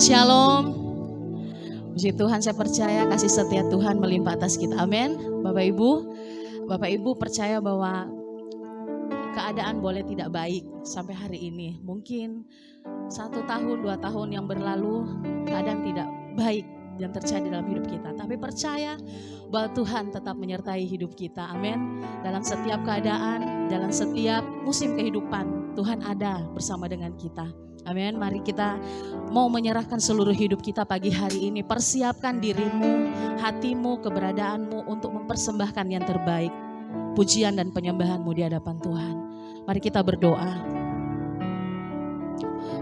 Shalom. Puji Tuhan, saya percaya kasih setia Tuhan melimpah atas kita. Amin. Bapak Ibu percaya bahwa keadaan boleh tidak baik sampai hari ini. Mungkin 1 tahun, 2 tahun yang berlalu keadaan tidak baik yang terjadi dalam hidup kita. Tapi percaya bahwa Tuhan tetap menyertai hidup kita. Amin. Dalam setiap keadaan, dalam setiap musim kehidupan, Tuhan ada bersama dengan kita. Amin. Mari kita mau menyerahkan seluruh hidup kita pagi hari ini. Persiapkan dirimu, hatimu, keberadaanmu untuk mempersembahkan yang terbaik. Pujian dan penyembahanmu di hadapan Tuhan. Mari kita berdoa.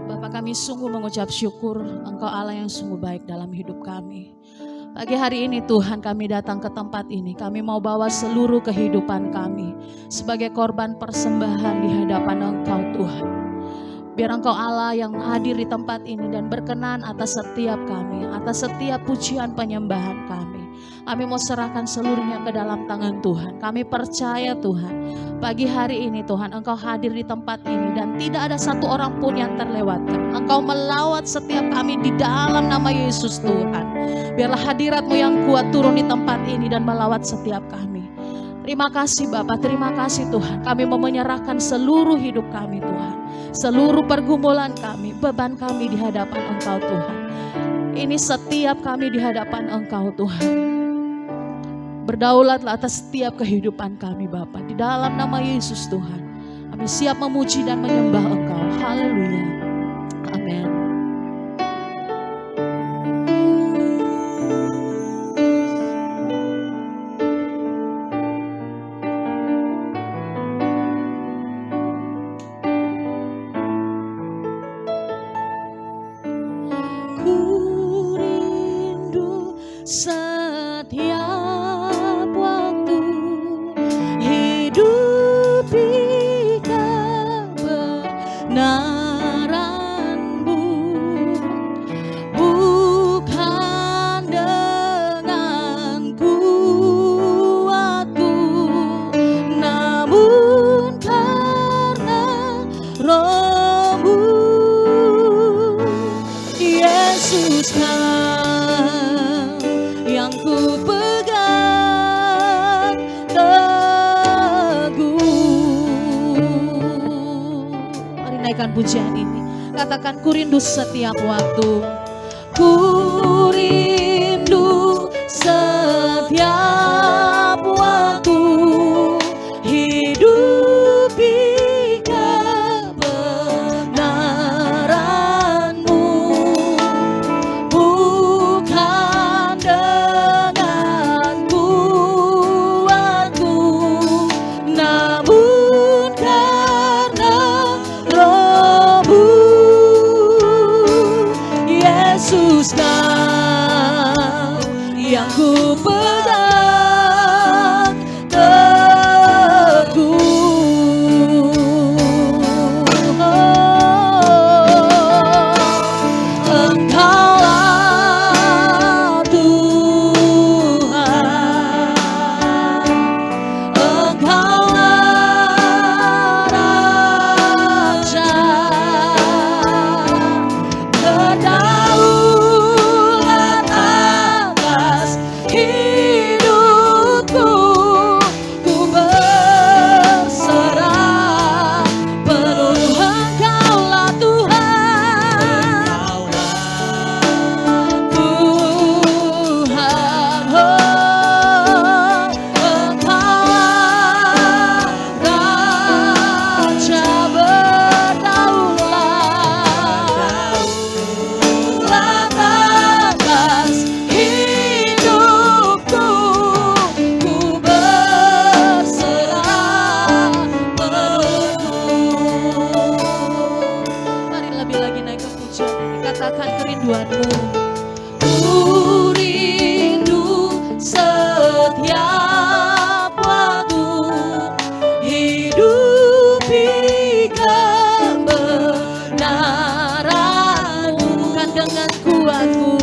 Bapa, kami sungguh mengucap syukur Engkau Allah yang sungguh baik dalam hidup kami. Pagi hari ini Tuhan, kami datang ke tempat ini. Kami mau bawa seluruh kehidupan kami sebagai korban persembahan di hadapan Engkau Tuhan. Biar Engkau Allah yang hadir di tempat ini dan berkenan atas setiap kami, atas setiap pujian penyembahan kami. Kami mau serahkan seluruhnya ke dalam tangan Tuhan. Kami percaya Tuhan, pagi hari ini Tuhan Engkau hadir di tempat ini dan tidak ada satu orang pun yang terlewatkan. Engkau melawat setiap kami di dalam nama Yesus Tuhan. Biarlah hadirat-Mu yang kuat turun di tempat ini dan melawat setiap kami. Terima kasih Bapak, terima kasih Tuhan. Kami mau menyerahkan seluruh hidup kami Tuhan. Seluruh pergumulan kami, beban kami di hadapan Engkau Tuhan. Ini setiap kami di hadapan Engkau Tuhan. Berdaulatlah atas setiap kehidupan kami Bapa. Di dalam nama Yesus Tuhan. Kami siap memuji dan menyembah Engkau. Haleluya. Amin. Setiap waktu hidup di kebenaran-Mu, bukan dengan kuatku, namun karena Roh-Mu. Yesus yang ku pegang teguh. Mari naikkan pujian ini. Katakan, ku rindu setiap waktu. Ku rindu setiap waktu hidup di kebenaran-Mu, bukan dengan kuatku, namun karena Roh-Mu. Yesus Kau yang ku pegang teguh. Engkaulah Tuhan, Engkaulah Raja, berdaulat atas hidupku. Ku berserah penuh, Engkaulah Tuhan, Tuhan, oh, Engkaulah Raja, berdaulat atas hidupku. Ku berserah penuh. Mari lebih lagi naik ke pujian ini. Katakan kerinduanmu. Ku rindu setiap waktu hidup di kebenaran-Mu, bukan dengan kuatku,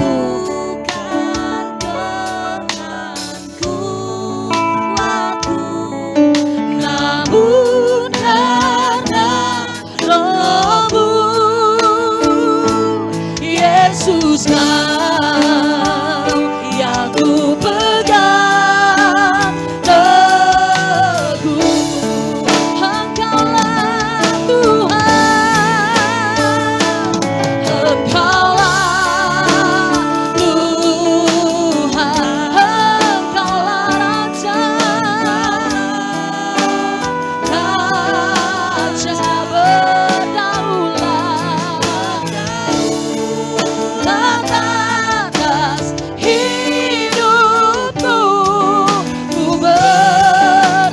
namun karena Roh-Mu. Yesus, Kau yang ku pegang teguh. Engkaulah Tuhan, Engkaulah Tuhan, Engkaulah Raja, Raja berdaulat atas hidupku. Ku berserah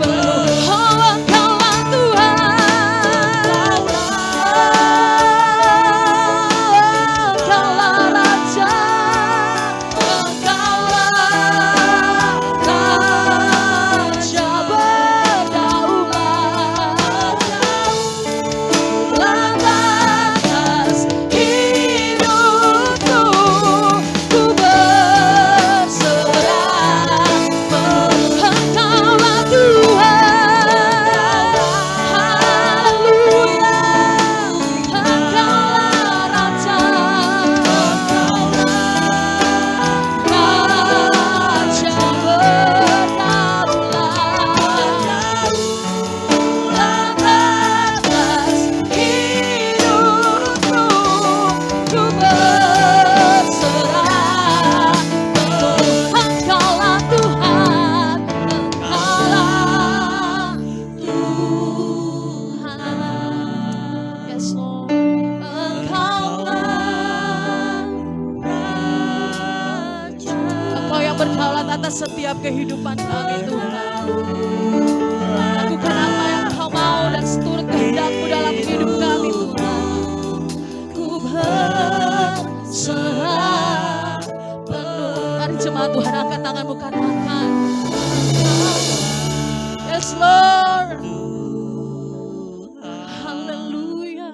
penuh. Oh, Engkaulah Tuhan, Engkaulah Raja, Engkaulah Raja berdaulat atas hidupku. Ku berserah penuh. Engkaulah Tuhan, haleluya. Engkaulah Raja, Raja berdaulat atas hidupku. Ku berserah penuh. Engkaulah Tuhan, Engkaulah Tuhan. Yes, Lord. Engkaulah Raja. Engkau yang berdaulat atas setiap kehidupan kami, Tuhan. Lakukan apa yang Kau mau dan seturut kehendak-Mu dalam hidup kami, Tuhan. Ku berserah penuh. Mari jemaat Tuhan, angkat tanganmu katakan, yes Lord, haleluya.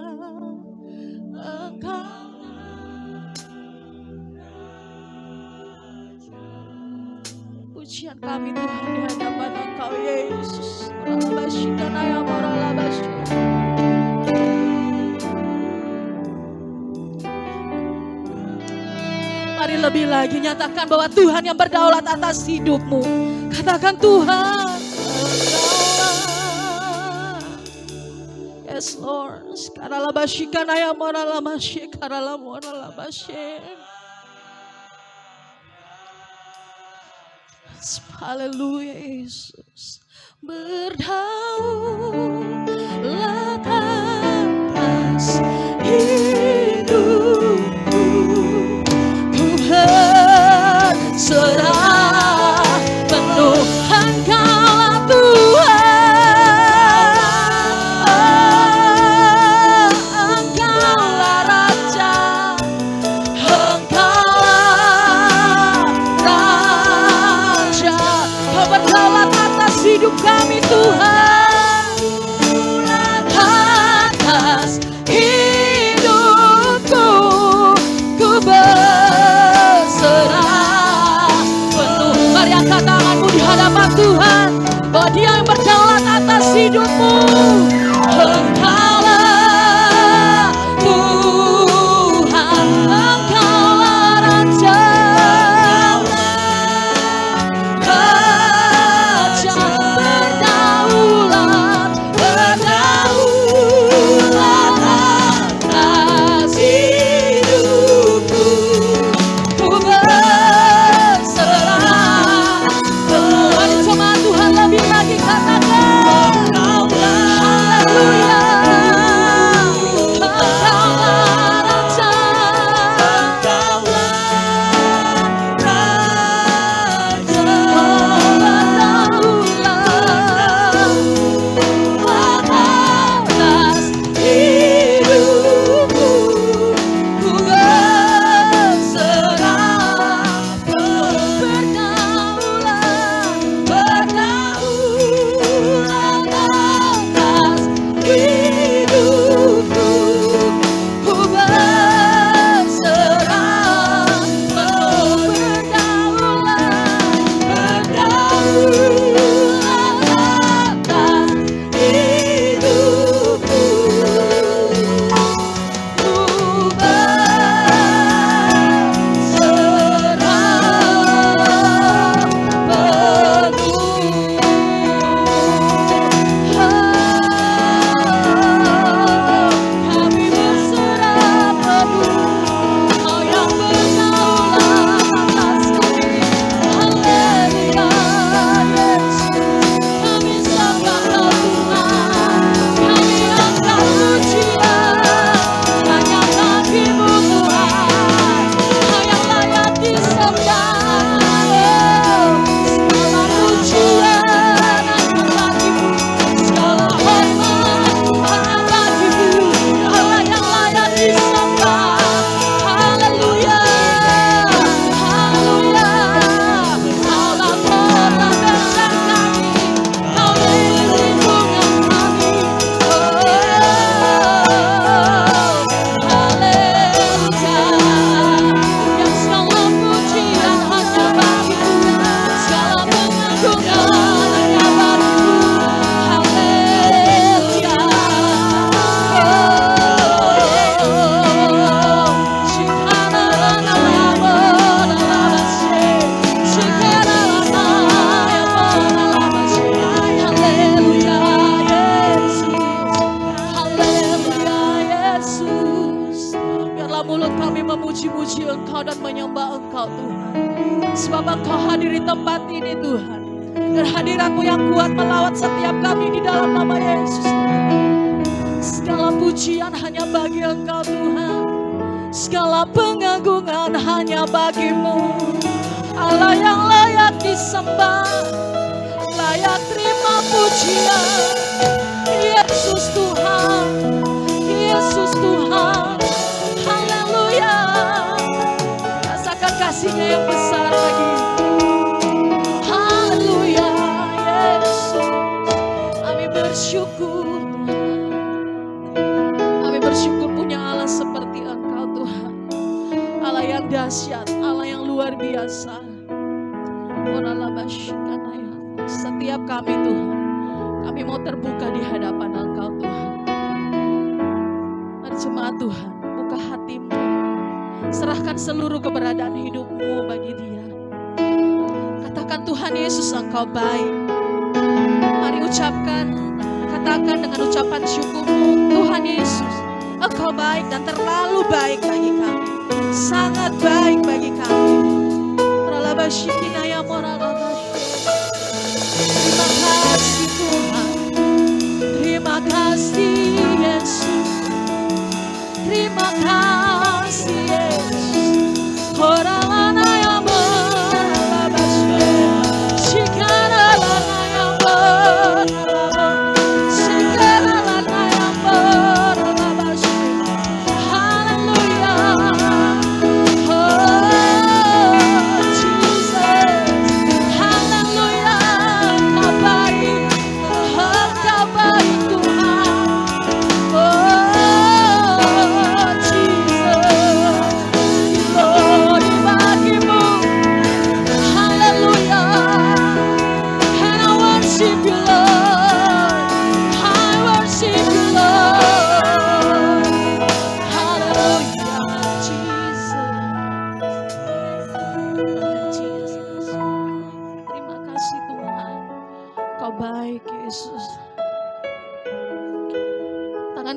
Engkau pujian kami Tuhan di hadapan Engkau Yesus. Ralabasyikana moralabasy. Mari lebih lagi nyatakan bahwa Tuhan yang berdaulat atas hidupmu. Katakan Tuhan, Engkaulah. Yes Lord. Karalabasyikana moralabasy, karalamoralabasy. Haleluya Yesus. Berdaulat atas hidupku. Ku berserah penuh. Engkaulah Tuhan, Engkaulah Raja, Engkaulah Raja. Kau berdaulat atas hidup kami Tuhan, atas hidupku. Ku berserah penuh. Mari angkat tanganmu di hadapan Tuhan, bahwa Dia yang berdaulat atas hidupmu. Engkaulah Tuhan, Engkaulah Raja, Raja berdaulat atas hidupku. Ku berserah penuh. Mari jemaat Tuhan lebih lagi katakan, haleluya. Kami memuji-muji Engkau dan menyembah Engkau Tuhan. Sebab Engkau hadir di tempat ini Tuhan. Dan hadirat-Mu yang kuat melawat setiap kami di dalam nama Yesus. Segala pujian hanya bagi Engkau Tuhan. Segala pengagungan hanya bagi-Mu. Allah yang layak disembah, layak terima pujian. Yesus Tuhan, Yesus Tuhan. Haleluya. Rasakan kasih-Nya yang besar bagi. Haleluya, Yesus. Kami bersyukur Tuhan. Kami bersyukur punya Allah seperti Engkau Tuhan. Allah yang dahsyat, Allah yang luar biasa. Setiap kami Tuhan, kami mau terbuka di hadapan Engkau Tuhan. Mari jemaat Tuhan, buka hatimu, serahkan seluruh keberadaan hidupmu bagi Dia. Katakan, Tuhan Yesus, Engkau baik. Mari ucapkan, katakan dengan ucapan syukurmu, Tuhan Yesus, Engkau baik dan terlalu baik bagi kami, sangat baik bagi kami. Terima kasih Tuhan, terima kasih Yesus, terima kasih Yesus. Orang yang berabasya, sikaralana yang berabasya, sikaralana yang berabasya. Haleluya.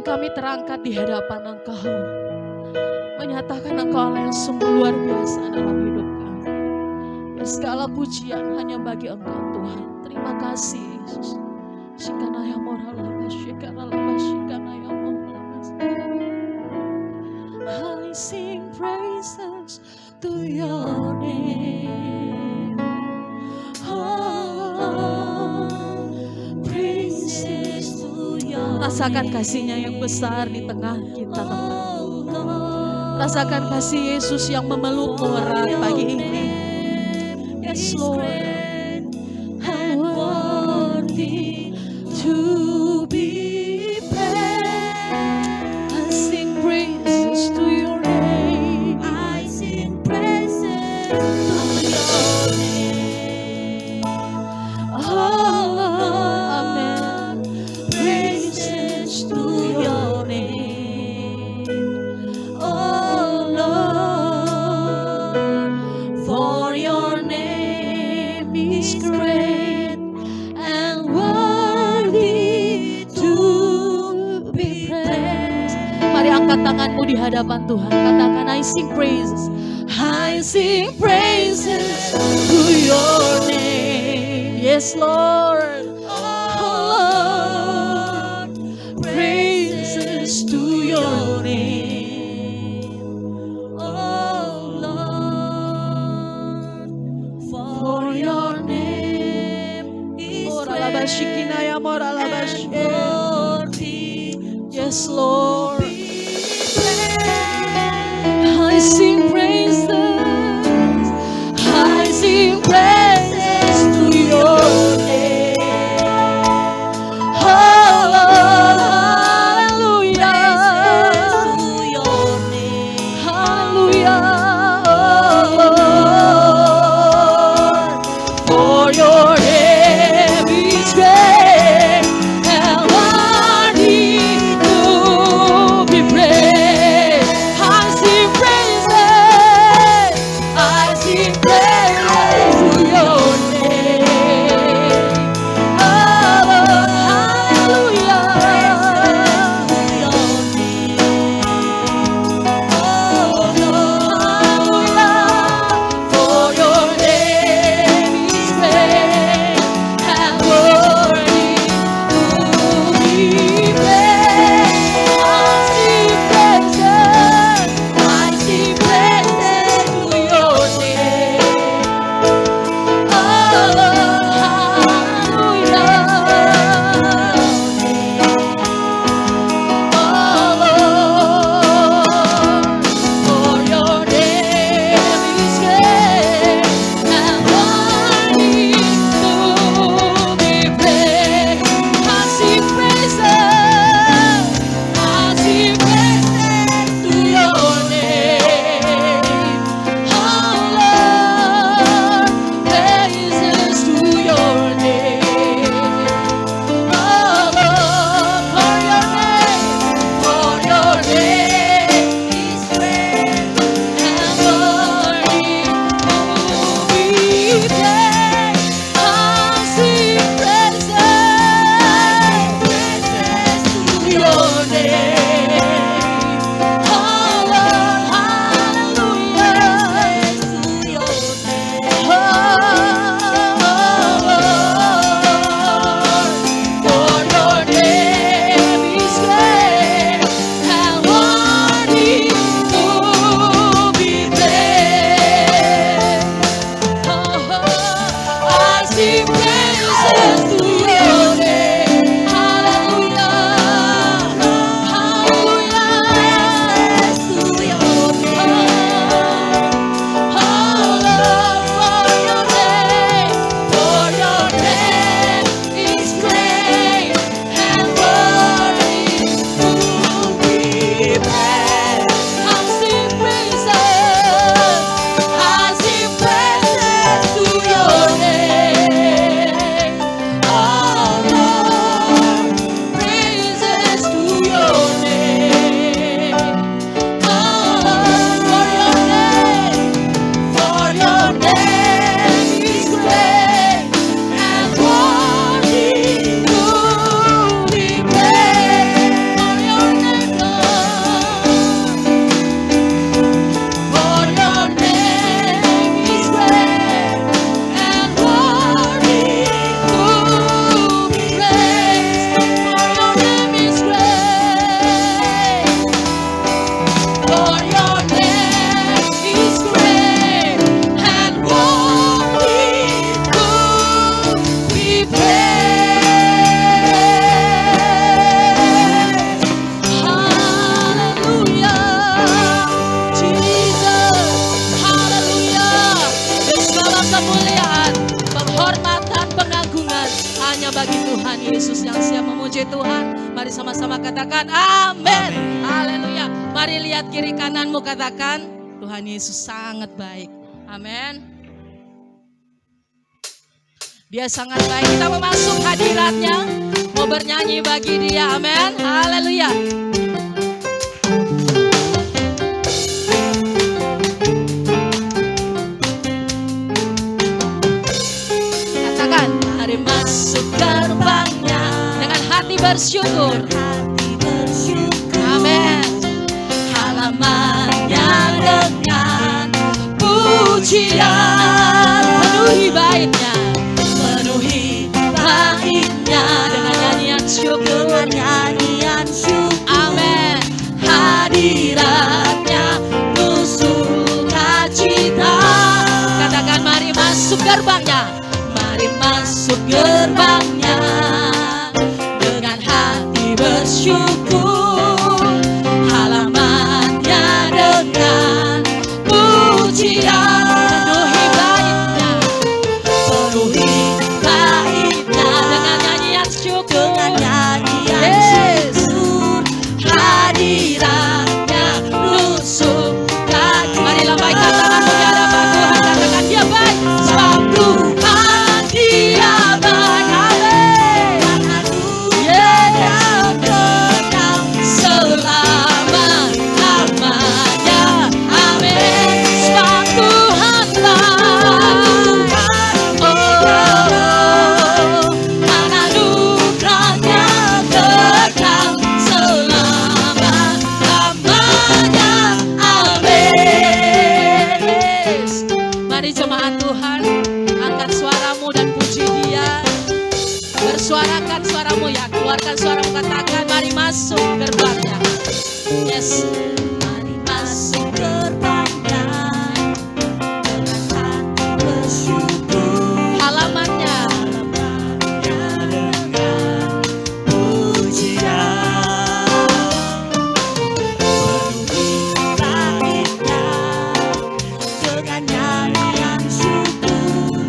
Kami terangkat di hadapan Engkau, menyatakan Engkau Allah yang sungguh luar biasa dalam hidup kami. Dan segala pujian hanya bagi Engkau Tuhan. Terima kasih Yesus. I sing praises to your name. Rasakan kasih-Nya yang besar di tengah kita Tuhan. Rasakan kasih Yesus yang memelukmu erat pagi ini. Yes Lord, how worthy to be praised. I sing praises to your name. I sing praises to your name. Oh, amen. Praises to your name. Oh Lord, for your name is great and worthy to be praised. Mari angkat tanganmu di hadapan Tuhan. Katakan, I sing praises. I sing praises to your name. Yes Lord. Oh Lord, praises to your name. Oh Lord, for your name is great and worthy. Yes Lord. I sing praises, I sing praises to your name. Hallelujah, to your name. Hallelujah, for your name is great and worthy to Yesus yang siap memuji Tuhan. Mari sama-sama katakan amin. Haleluya. Mari lihat kiri kananmu, katakan Tuhan Yesus sangat baik. Amin. Dia sangat baik. Kita mau masuk hadiratnya, mau bernyanyi bagi dia. Amin. Haleluya. Katakan, mari masuk gerbangnya dengan hati bersyukur. Amin. Halamannya dengan pujian, penuhi baitnya. Dengan nyanyian syukur, amin. Hadiratnya penuh sukacita. Katakan, mari masuk gerbangnya, mari masuk gerbangnya dengan hati bersyukur. Halamannya dengan pujian, penuhi baitnya, penuhi hadiratnya lusuk. Mari lambaikan tanganmu di hadapan Tuhan, katakan dia baik, sebab Tuhan dia baik. Amin. Yes, kekal selama-lamanya. Amin. Sebab Tuhan baik. Oh, anugerahnya kekal selama-lamanya. Amin. Mari jemaat Tuhan, angkat suaramu dan puji dia. Bersuarakan suaramu ya, keluarkan suaramu, katakan mari masuk gerbangnya. Yes. Mari masuk gerbangnya dengan hati bersyukur. Halamannya dengan pujian, penuhi baitnya dengan nyanyian syukur.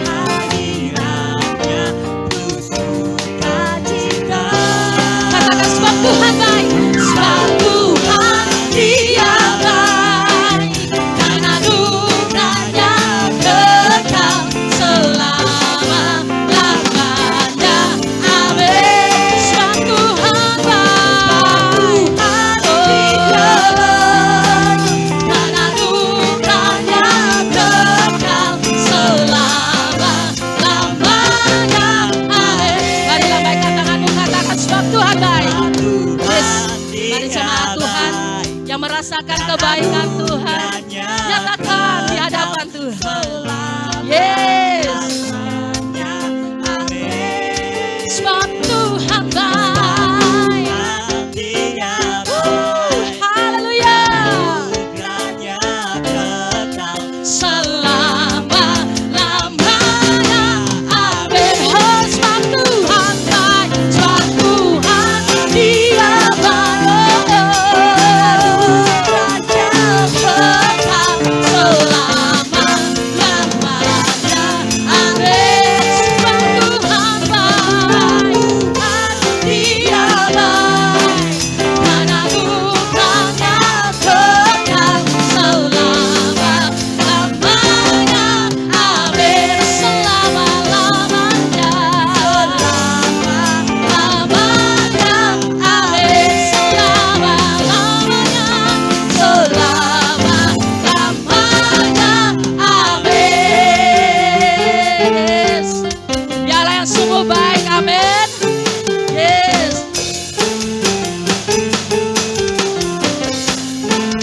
Hadiratnya penuh sukacita. Katakan, sebab Tuhan baik, sebab Tuhan dia baik, dan anugerahnya kekal selama-lamanya. Amin. Sebab Tuhan baik, dia baik, dan anugerahnya kekal selama-lamanya. Amin. Mari lambaikan tanganmu, katakan sebab Tuhan baik. Yes. Mari jemaat Tuhan yang merasakan kebaikan Tuhan, nyatakan di hadapan Tuhan. Yes. Sebab Tuhan baik. Haleluya. Selama-lamanya. Amin. Oh, sebab Tuhan baik, sebab Tuhan dia baik. Anugerahnya kekal selama-lamanya. Amin. Sebab Tuhan baik, dia baik, dan anugerahnya kekal selama-lamanya. Amin. Selama-lamanya. Selama-lamanya. Amin. Selama-lamanya. Selama-lamanya. Amin. Dialah yang sungguh baik. Amin. Yes.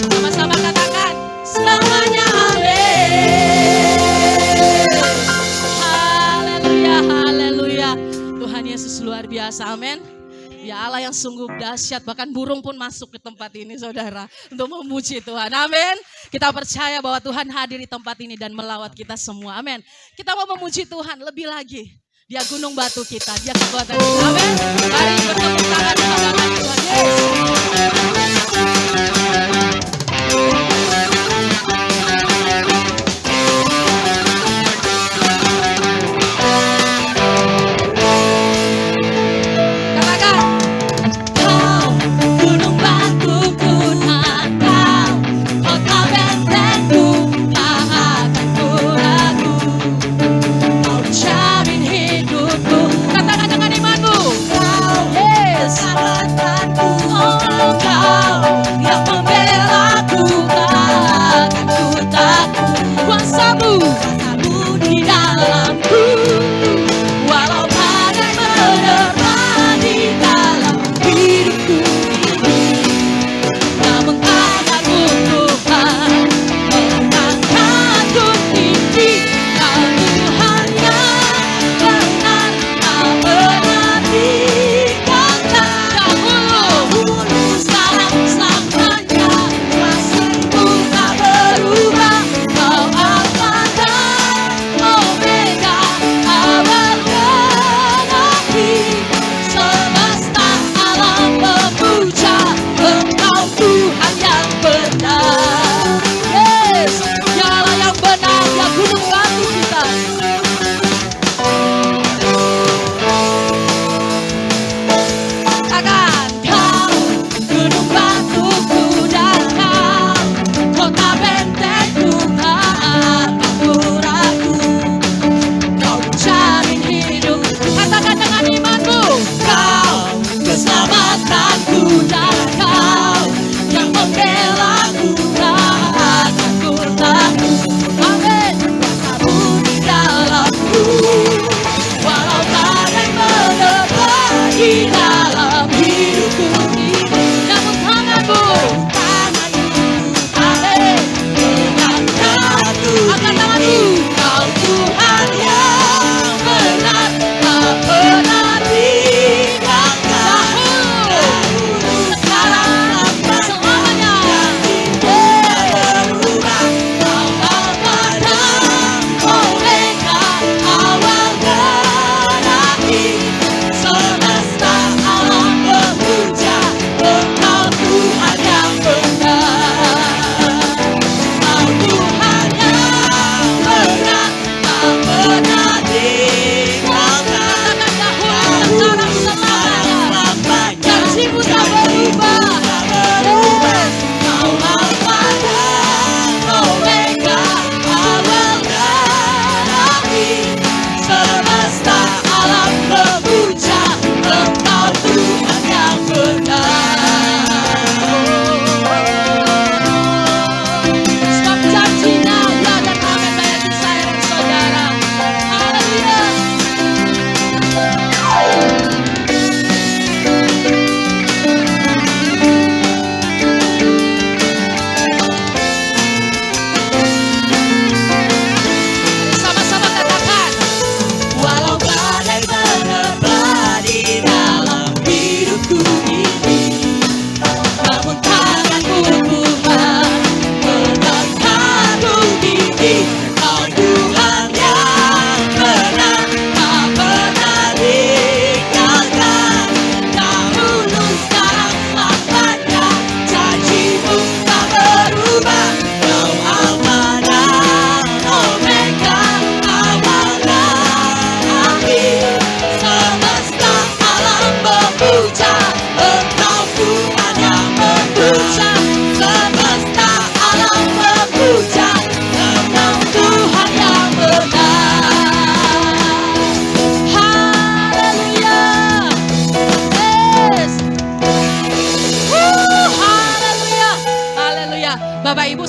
Sama-sama katakan selamanya. Amin. Haleluya, haleluya. Tuhan Yesus luar biasa. Amin. Ya Allah yang sungguh dahsyat, bahkan burung pun masuk ke tempat ini saudara untuk memuji Tuhan. Amin. Kita percaya bahwa Tuhan hadir di tempat ini dan melawat kita semua. Amin. Kita mau memuji Tuhan lebih lagi. Dia gunung batu kita, dia kekuatan kita. Amin. Mari bertepuk tangan di hadapan Tuhan. Yes.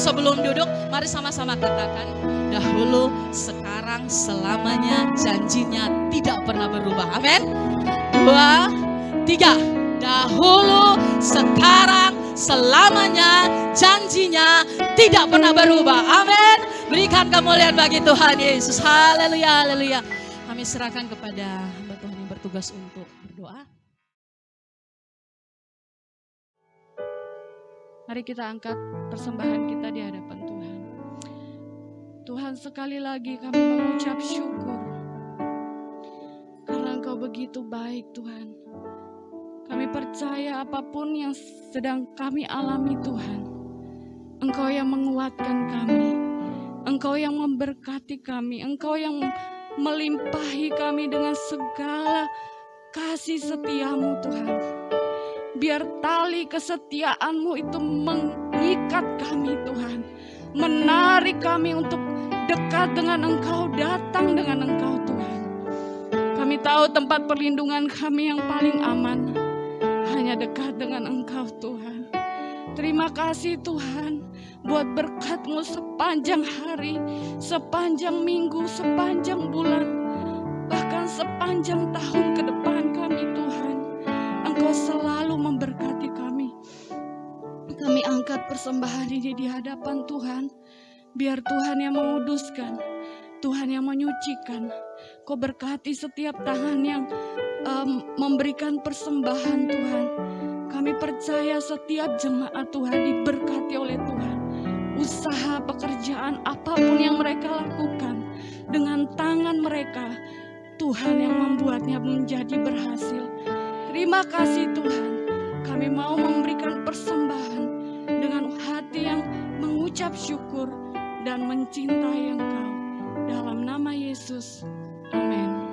sebelum duduk, mari sama-sama katakan, dahulu, sekarang, selamanya, janjinya tidak pernah berubah. Amin. 2, 3. Dahulu, sekarang, selamanya, janjinya tidak pernah berubah. Amin. Berikan kemuliaan bagi Tuhan Yesus. Haleluya, haleluya. Kami serahkan kepada hamba Tuhan yang bertugas untuk berdoa. Mari kita angkat persembahan kita di hadapan Tuhan. Tuhan, sekali lagi kami mengucap syukur karena Engkau begitu baik, Tuhan. Kami percaya apapun yang sedang kami alami, Tuhan, Engkau yang menguatkan kami, Engkau yang memberkati kami, Engkau yang melimpahi kami dengan segala kasih setia-Mu, Tuhan. Biar tali kesetiaan-Mu itu mengikat kami, Tuhan. Menarik kami untuk dekat dengan Engkau, datang dengan Engkau, Tuhan. Kami tahu tempat perlindungan kami yang paling aman hanya dekat dengan Engkau, Tuhan. Terima kasih, Tuhan, buat berkat-Mu sepanjang hari, sepanjang minggu, sepanjang bulan, bahkan sepanjang tahun ke depan kami, Tuhan. Engkau selalu memberkati kami. Kami angkat persembahan ini di hadapan Tuhan. Biar Tuhan yang menguduskan, Tuhan yang menyucikan. Kau berkati setiap tangan yang memberikan persembahan, Tuhan. Kami percaya setiap jemaat Tuhan diberkati oleh Tuhan. Usaha pekerjaan apapun yang mereka lakukan dengan tangan mereka, Tuhan yang membuatnya menjadi berhasil. Terima kasih, Tuhan. Kami mau memberikan persembahan dengan hati yang mengucap syukur dan mencintai Engkau. Dalam nama Yesus. Amin.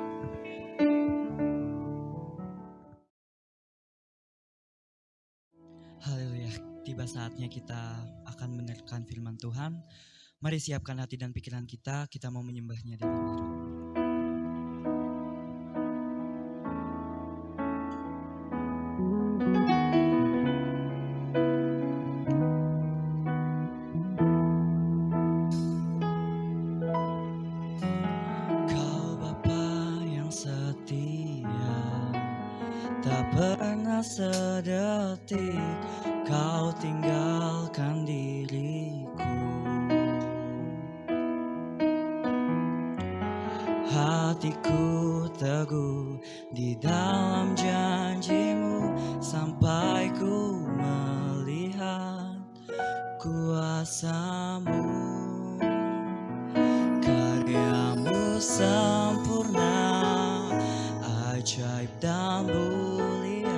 Haleluya. Tiba saatnya kita akan mendengarkan firman Tuhan. Mari siapkan hati dan pikiran kita mau menyembahnya dalam hidup. Sedetik Kau tinggalkan diriku, hatiku teguh di dalam janji-Mu sampai ku melihat kuasa-Mu. Karya-Mu sempurna, ajaib dan mulia.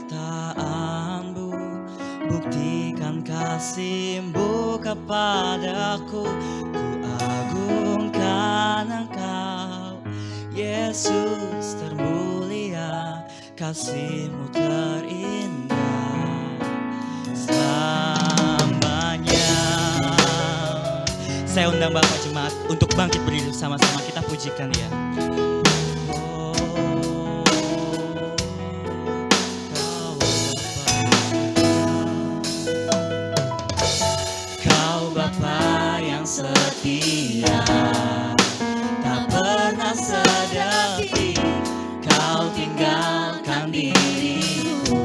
Penyertaan-Mu buktikan kasih-Mu kepadaku. Ku agungkan Engkau, Yesus termulia. Kasih-Mu terindah selamanya. Saya undang Bapak Jemaat untuk bangkit berdiri sama-sama, kita pujikan ya. Setia, tak pernah sedetik Kau tinggalkan diriku.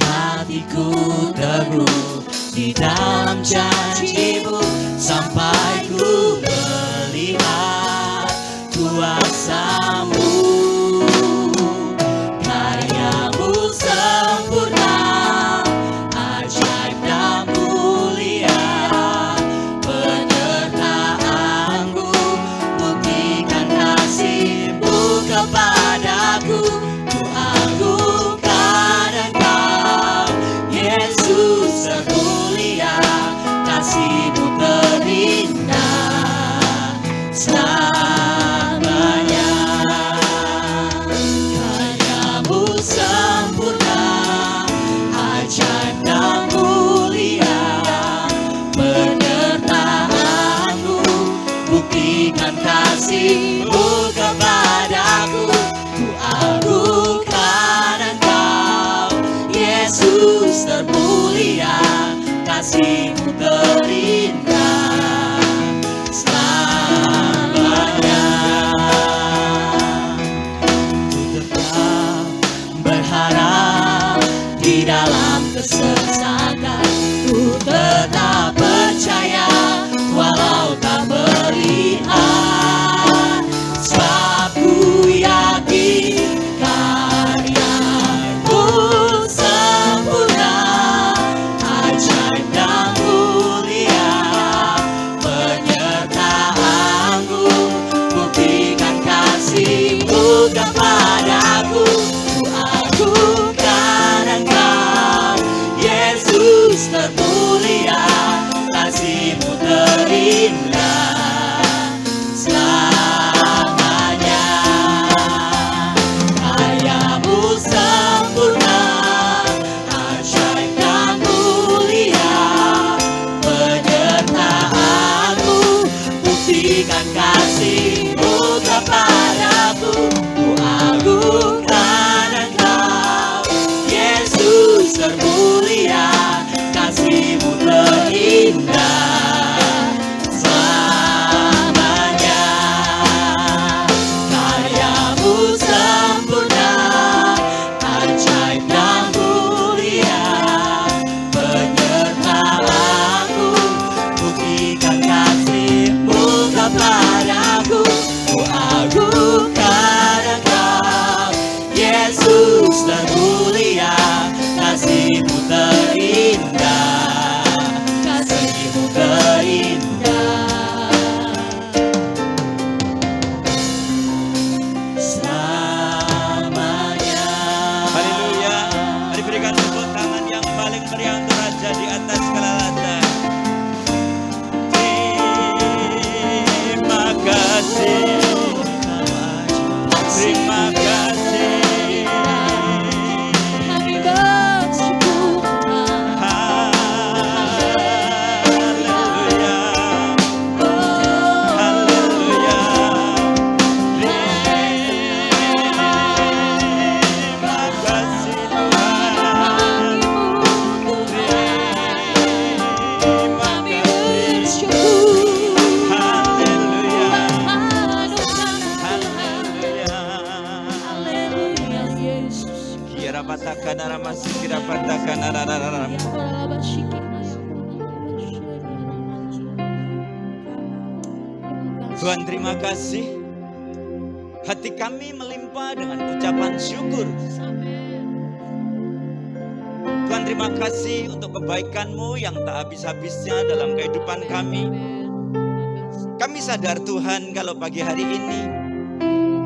Hatiku teguh di dalam janji-Mu sampai ku melihat kuasa-Mu. Karya-Mu sempurna, kepadaku. Ku agungkan Engkau, Yesus termulia. Kasih-Mu terindah Yesus termulia, kasih-Mu terindah selamanya. Ku tetap berharap di dalam kesesakan, ku tetap percaya walau tak melihat, sebab ku yakin karya-Mu sempurna, ajaib dan mulia. Penyertaan-Mu buktikan kasih-Mu kepadaku. Ku agungkan Engkau, Yesus termulia, kasih-Mu terindah selamanya. Karya-Mu sempurna, ajaib dan mulia. Penyertaan-Mu buktikan kasih-Mu kepadaku. Ku agungkan Engkau, Yesus termulia, kasih-Mu terindah selamanya. Karya-Mu sempurna, ajaib dan mulia. Penyertaan-Mu buktikan kasih-Mu kepadaku. Ku agungkan Engkau, Yesus termulia, kasih-Mu terindah, kasih-Mu terindah selamanya. Haleluya. Mari berikan tepuk tangan yang paling meriah untuk Raja di atas segala lata. Terima kasih. Terima kasih. Kami bersyukur. Haleluya. Haleluya. Terima kasih Tuhan. Terima kasih. Haleluya. Haleluya. Kira patakan aramasi, kira patakan araram. Tuhan terima kasih. Hati kami melimpah dengan ucapan syukur. Tuhan terima kasih untuk kebaikan-Mu yang tak habis-habisnya dalam kehidupan kami. Kami sadar Tuhan kalau pagi hari ini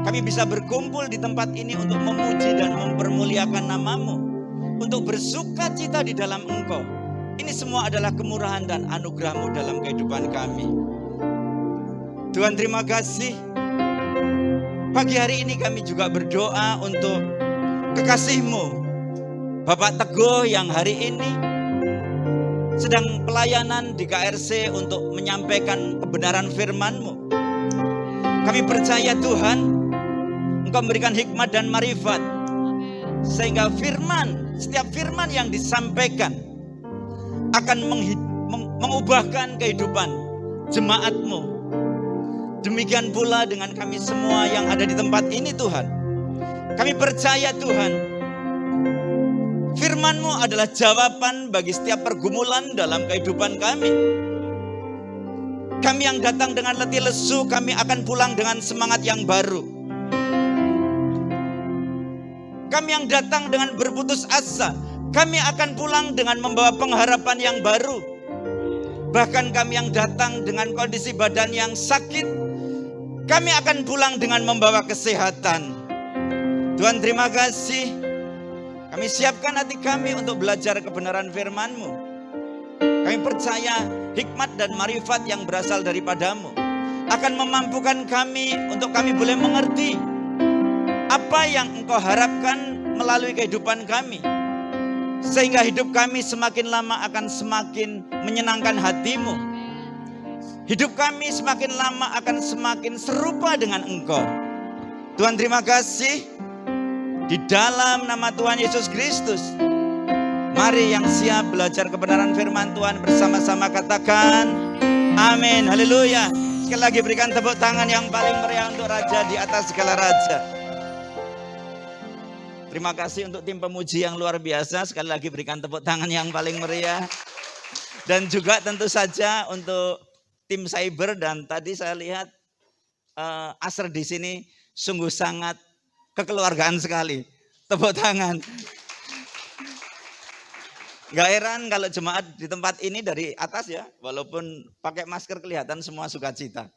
kami bisa berkumpul di tempat ini untuk memuji dan mempermuliakan nama-Mu, untuk bersuka cita di dalam Engkau. Ini semua adalah kemurahan dan anugerah-Mu dalam kehidupan kami. Tuhan terima kasih. Pagi hari ini kami juga berdoa untuk kekasih-Mu Bapak Teguh yang hari ini sedang pelayanan di KRC untuk menyampaikan kebenaran firman-Mu. Kami percaya Tuhan, Engkau memberikan hikmat dan marifat, sehingga setiap firman yang disampaikan akan mengubahkan kehidupan jemaat-Mu. Demikian pula dengan kami semua yang ada di tempat ini Tuhan. Kami percaya Tuhan, firman-Mu adalah jawaban bagi setiap pergumulan dalam kehidupan kami. Kami yang datang dengan letih lesu, kami akan pulang dengan semangat yang baru. Kami yang datang dengan berputus asa, kami akan pulang dengan membawa pengharapan yang baru. Bahkan kami yang datang dengan kondisi badan yang sakit, kami akan pulang dengan membawa kesehatan. Tuhan terima kasih. Kami siapkan hati kami untuk belajar kebenaran firman-Mu. Kami percaya hikmat dan marifat yang berasal daripada-Mu akan memampukan kami untuk kami boleh mengerti apa yang Engkau harapkan melalui kehidupan kami. Sehingga hidup kami semakin lama akan semakin menyenangkan hati-Mu. Hidup kami semakin lama akan semakin serupa dengan Engkau. Tuhan terima kasih. Di dalam nama Tuhan Yesus Kristus Mari yang siap belajar kebenaran firman Tuhan bersama-sama katakan amin, haleluya. Sekali lagi berikan tepuk tangan yang paling meriah untuk Raja di atas segala raja. Terima kasih untuk tim pemuji yang luar biasa. Sekali lagi berikan tepuk tangan yang paling meriah. Dan juga tentu saja untuk tim cyber, dan tadi saya lihat Asr di sini sungguh sangat kekeluargaan sekali. Tepuk tangan. Gak heran kalau jemaat di tempat ini dari atas ya, walaupun pakai masker kelihatan semua sukacita.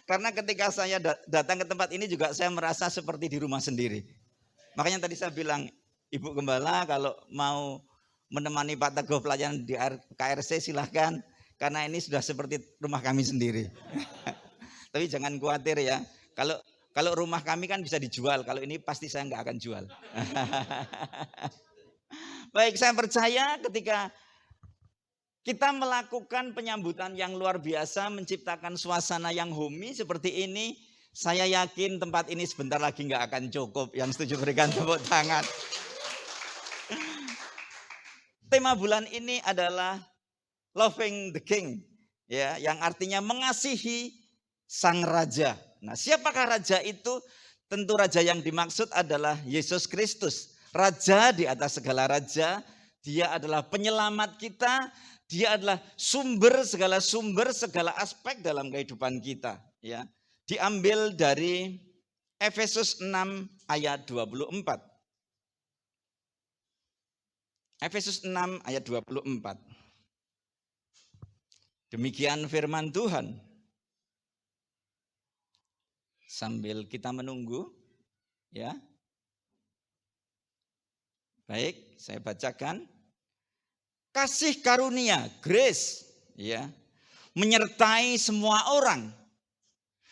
Karena ketika saya datang ke tempat ini juga saya merasa seperti di rumah sendiri. Makanya tadi saya bilang, Ibu Gembala kalau mau menemani Pak Teguh pelayanan di KRC silahkan, karena ini sudah seperti rumah kami sendiri. Tapi jangan khawatir ya, kalau rumah kami kan bisa dijual, kalau ini pasti saya nggak akan jual. Baik, saya percaya ketika kita melakukan penyambutan yang luar biasa, menciptakan suasana yang homey seperti ini, saya yakin tempat ini sebentar lagi nggak akan cukup. Yang setuju berikan tepuk tangan. Tema bulan ini adalah Loving the King, ya, yang artinya mengasihi sang raja. Nah, siapakah raja itu? Tentu raja yang dimaksud adalah Yesus Kristus. Raja di atas segala raja, dia adalah penyelamat kita, dia adalah sumber segala aspek dalam kehidupan kita. Ya, diambil dari Efesus 6 ayat 24. Efesus 6 ayat 24. Demikian firman Tuhan. Sambil kita menunggu, ya. Baik, saya bacakan. Kasih karunia, grace, ya, menyertai semua orang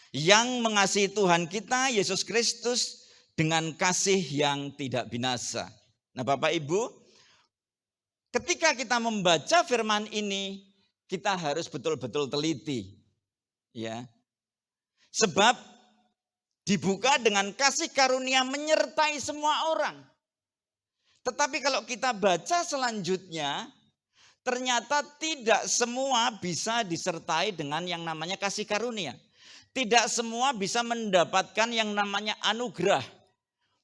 yang mengasihi Tuhan kita Yesus Kristus dengan kasih yang tidak binasa. Nah, Bapak Ibu, ketika kita membaca firman ini, kita harus betul-betul teliti, ya. Sebab dibuka dengan kasih karunia menyertai semua orang. Tetapi kalau kita baca selanjutnya, ternyata tidak semua bisa disertai dengan yang namanya kasih karunia. Tidak semua bisa mendapatkan yang namanya anugerah,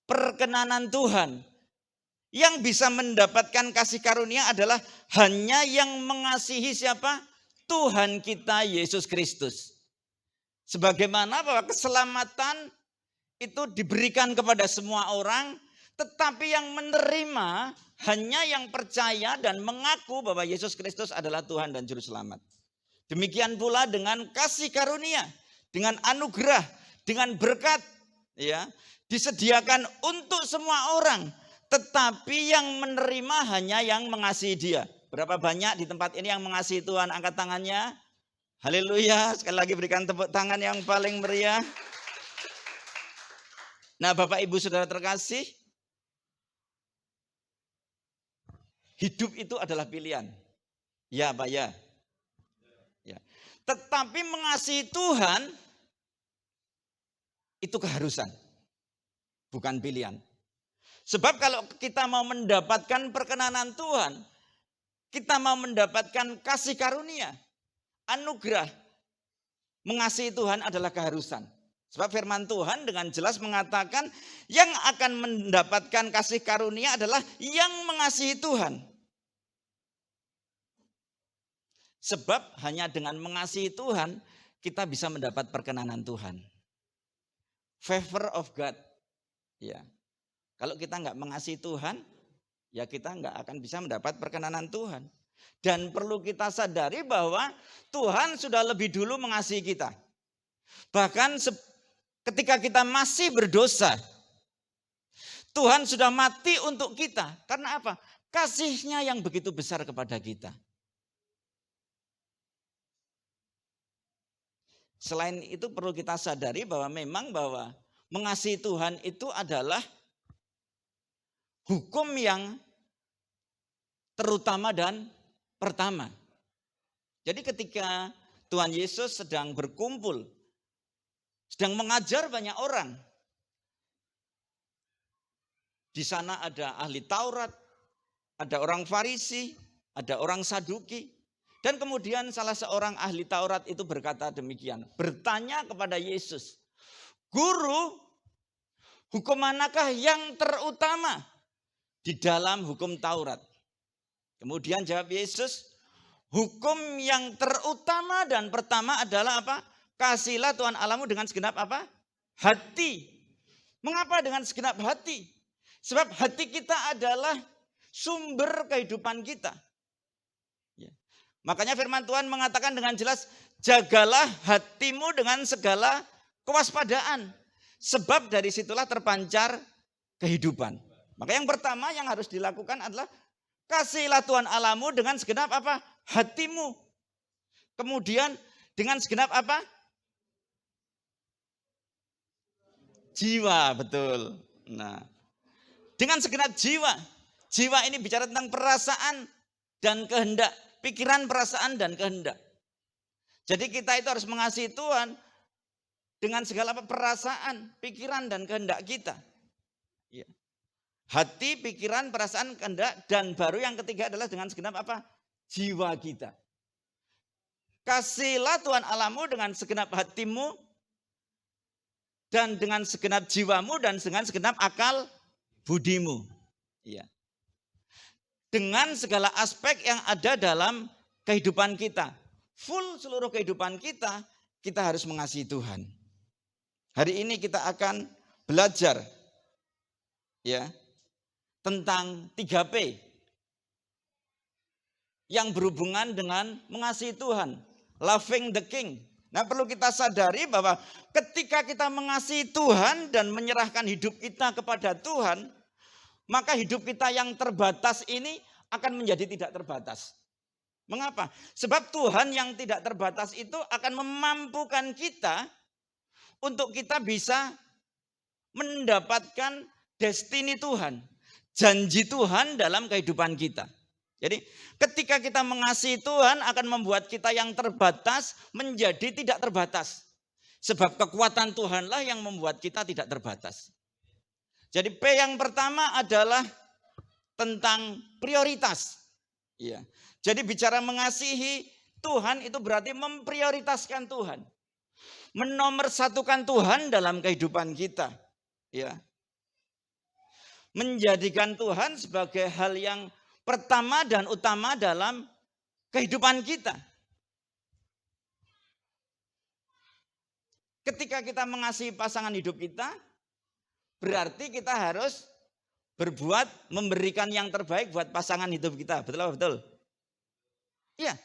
perkenanan Tuhan. Yang bisa mendapatkan kasih karunia adalah hanya yang mengasihi siapa? Tuhan kita Yesus Kristus. Sebagaimana bahwa keselamatan itu diberikan kepada semua orang, tetapi yang menerima hanya yang percaya dan mengaku bahwa Yesus Kristus adalah Tuhan dan Juru Selamat. Demikian pula dengan kasih karunia, dengan anugerah, dengan berkat, ya, disediakan untuk semua orang. Tetapi yang menerima hanya yang mengasihi Dia. Berapa banyak di tempat ini yang mengasihi Tuhan? Angkat tangannya. Haleluya. Sekali lagi berikan tepuk tangan yang paling meriah. Nah, Bapak Ibu Saudara terkasih, hidup itu adalah pilihan. Ya, Pak, ya. Ya. Tetapi mengasihi Tuhan itu keharusan, bukan pilihan. Sebab kalau kita mau mendapatkan perkenanan Tuhan, kita mau mendapatkan kasih karunia, anugerah, mengasihi Tuhan adalah keharusan. Sebab firman Tuhan dengan jelas mengatakan yang akan mendapatkan kasih karunia adalah yang mengasihi Tuhan. Sebab hanya dengan mengasihi Tuhan kita bisa mendapat perkenanan Tuhan. Favor of God. Ya. Kalau kita nggak mengasihi Tuhan, ya kita nggak akan bisa mendapat perkenanan Tuhan. Dan perlu kita sadari bahwa Tuhan sudah lebih dulu mengasihi kita. Bahkan ketika kita masih berdosa, Tuhan sudah mati untuk kita. Karena apa? Kasih-Nya yang begitu besar kepada kita. Selain itu perlu kita sadari bahwa memang bahwa mengasihi Tuhan itu adalah hukum yang terutama dan pertama. Jadi ketika Tuhan Yesus sedang berkumpul, sedang mengajar banyak orang. Di sana ada ahli Taurat, ada orang Farisi, ada orang Saduki. Dan kemudian salah seorang ahli Taurat itu berkata demikian, bertanya kepada Yesus, "Guru, hukum manakah yang terutama di dalam hukum Taurat?" Kemudian jawab Yesus, hukum yang terutama dan pertama adalah apa? Kasihilah Tuhan Allahmu dengan segenap apa? Hati. Mengapa dengan segenap hati? Sebab hati kita adalah sumber kehidupan kita. Ya. Makanya firman Tuhan mengatakan dengan jelas, jagalah hatimu dengan segala kewaspadaan. Sebab dari situlah terpancar kehidupan. Maka yang pertama yang harus dilakukan adalah kasihilah Tuhan Allahmu dengan segenap apa? Hatimu. Kemudian dengan segenap apa? Jiwa, betul. Nah, dengan segenap jiwa. Jiwa ini bicara tentang perasaan dan kehendak. Pikiran, perasaan, dan kehendak. Jadi kita itu harus mengasihi Tuhan dengan segala perasaan, pikiran, dan kehendak kita. Ya. Hati, pikiran, perasaan, kehendak, dan baru yang ketiga adalah dengan segenap apa? Jiwa kita. Kasihilah Tuhan Allahmu dengan segenap hatimu, dan dengan segenap jiwamu, dan dengan segenap akal budimu. Ya. Dengan segala aspek yang ada dalam kehidupan kita. Full seluruh kehidupan kita, kita harus mengasihi Tuhan. Hari ini kita akan belajar ya tentang 3P yang berhubungan dengan mengasihi Tuhan, loving the King. Nah, perlu kita sadari bahwa ketika kita mengasihi Tuhan dan menyerahkan hidup kita kepada Tuhan, maka hidup kita yang terbatas ini akan menjadi tidak terbatas. Mengapa? Sebab Tuhan yang tidak terbatas itu akan memampukan kita untuk kita bisa mendapatkan destiny Tuhan, janji Tuhan dalam kehidupan kita. Jadi ketika kita mengasihi Tuhan akan membuat kita yang terbatas menjadi tidak terbatas. Sebab kekuatan Tuhanlah yang membuat kita tidak terbatas. Jadi P yang pertama adalah tentang prioritas. Ya. Jadi bicara mengasihi Tuhan itu berarti memprioritaskan Tuhan. Menomorsatukan Tuhan dalam kehidupan kita. Ya. Menjadikan Tuhan sebagai hal yang pertama dan utama dalam kehidupan kita. Ketika kita mengasihi pasangan hidup kita, berarti kita harus berbuat, memberikan yang terbaik buat pasangan hidup kita. Betul apa betul? Iya.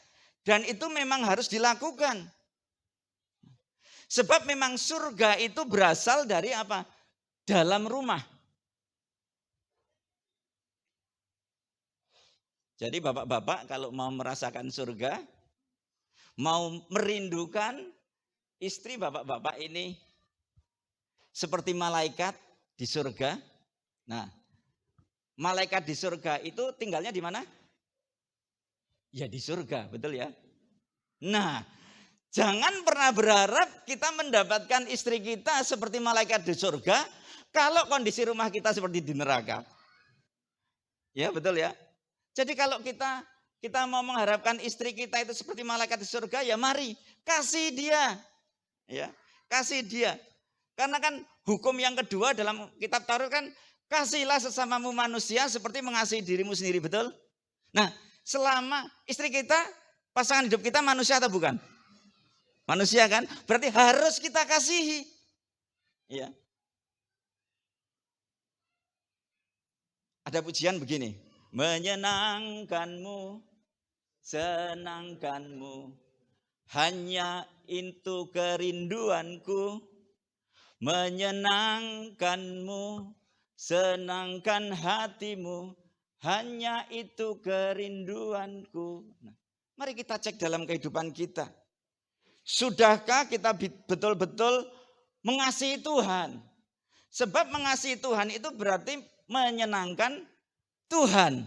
Dan itu memang harus dilakukan. Sebab memang surga itu berasal dari apa? Dalam rumah. Jadi bapak-bapak kalau mau merasakan surga, mau merindukan istri bapak-bapak ini seperti malaikat di surga. Nah, malaikat di surga itu tinggalnya di mana? Ya di surga, betul ya? Nah, jangan pernah berharap kita mendapatkan istri kita seperti malaikat di surga kalau kondisi rumah kita seperti di neraka. Ya, betul ya? Jadi kalau kita mau mengharapkan istri kita itu seperti malaikat di surga, ya mari kasih dia. Ya, kasih dia. Karena kan hukum yang kedua dalam kitab Taurat kan kasihilah sesamamu manusia seperti mengasihi dirimu sendiri, betul? Nah, selama istri kita, pasangan hidup kita manusia atau bukan? Manusia kan? Berarti harus kita kasihi. Ya. Ada pujian begini. Menyenangkanmu, senangkanmu, hanya itu kerinduanku. Menyenangkanmu, senangkan hatimu, hanya itu kerinduanku. Nah, mari kita cek dalam kehidupan kita. Sudahkah kita betul-betul mengasihi Tuhan? Sebab mengasihi Tuhan itu berarti menyenangkan Tuhan.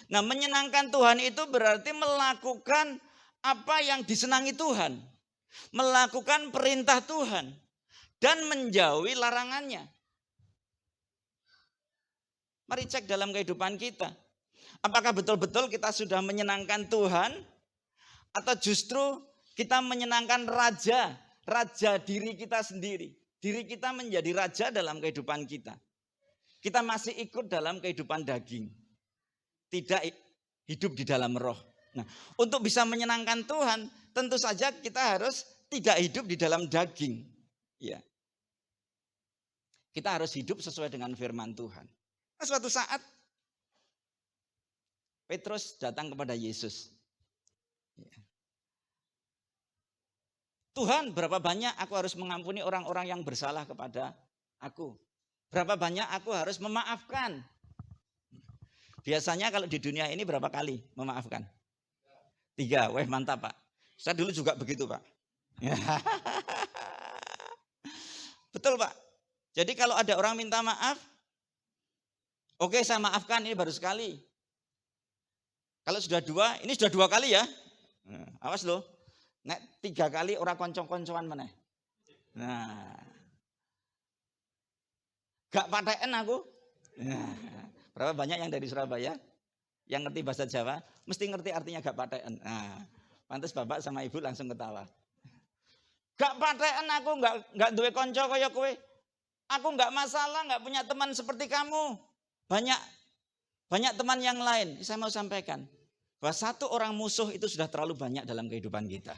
Nah, menyenangkan Tuhan itu berarti melakukan apa yang disenangi Tuhan. Melakukan perintah Tuhan. Dan menjauhi larangannya. Mari cek dalam kehidupan kita. Apakah betul-betul kita sudah menyenangkan Tuhan? Atau justru kita menyenangkan raja diri kita sendiri. Diri kita menjadi raja dalam kehidupan kita. Kita masih ikut dalam kehidupan daging. Tidak hidup di dalam roh. Nah, untuk bisa menyenangkan Tuhan, tentu saja kita harus tidak hidup di dalam daging. Ya. Kita harus hidup sesuai dengan firman Tuhan. Nah, suatu saat Petrus datang kepada Yesus. Ya. Tuhan, berapa banyak aku harus mengampuni orang-orang yang bersalah kepada aku? Berapa banyak aku harus memaafkan? Biasanya kalau di dunia ini berapa kali memaafkan? 3. Weh, mantap Pak. Saya dulu juga begitu Pak. Betul Pak. Jadi kalau ada orang minta maaf, oke saya maafkan, ini baru sekali. Kalau sudah 2, ini sudah 2 kali ya. Awas loh. Nek 3 kali orang koncong-koncoan mana? Nah. Gak paten aku. Nah. Berapa banyak yang dari Surabaya yang ngerti bahasa Jawa, mesti ngerti artinya gak paten. Nah, pantas bapak sama ibu langsung ketawa. Gak paten aku, gak duwe konco kaya kowe. Aku gak masalah, gak punya teman seperti kamu. Banyak teman yang lain. Saya mau sampaikan bahwa satu orang musuh itu sudah terlalu banyak dalam kehidupan kita.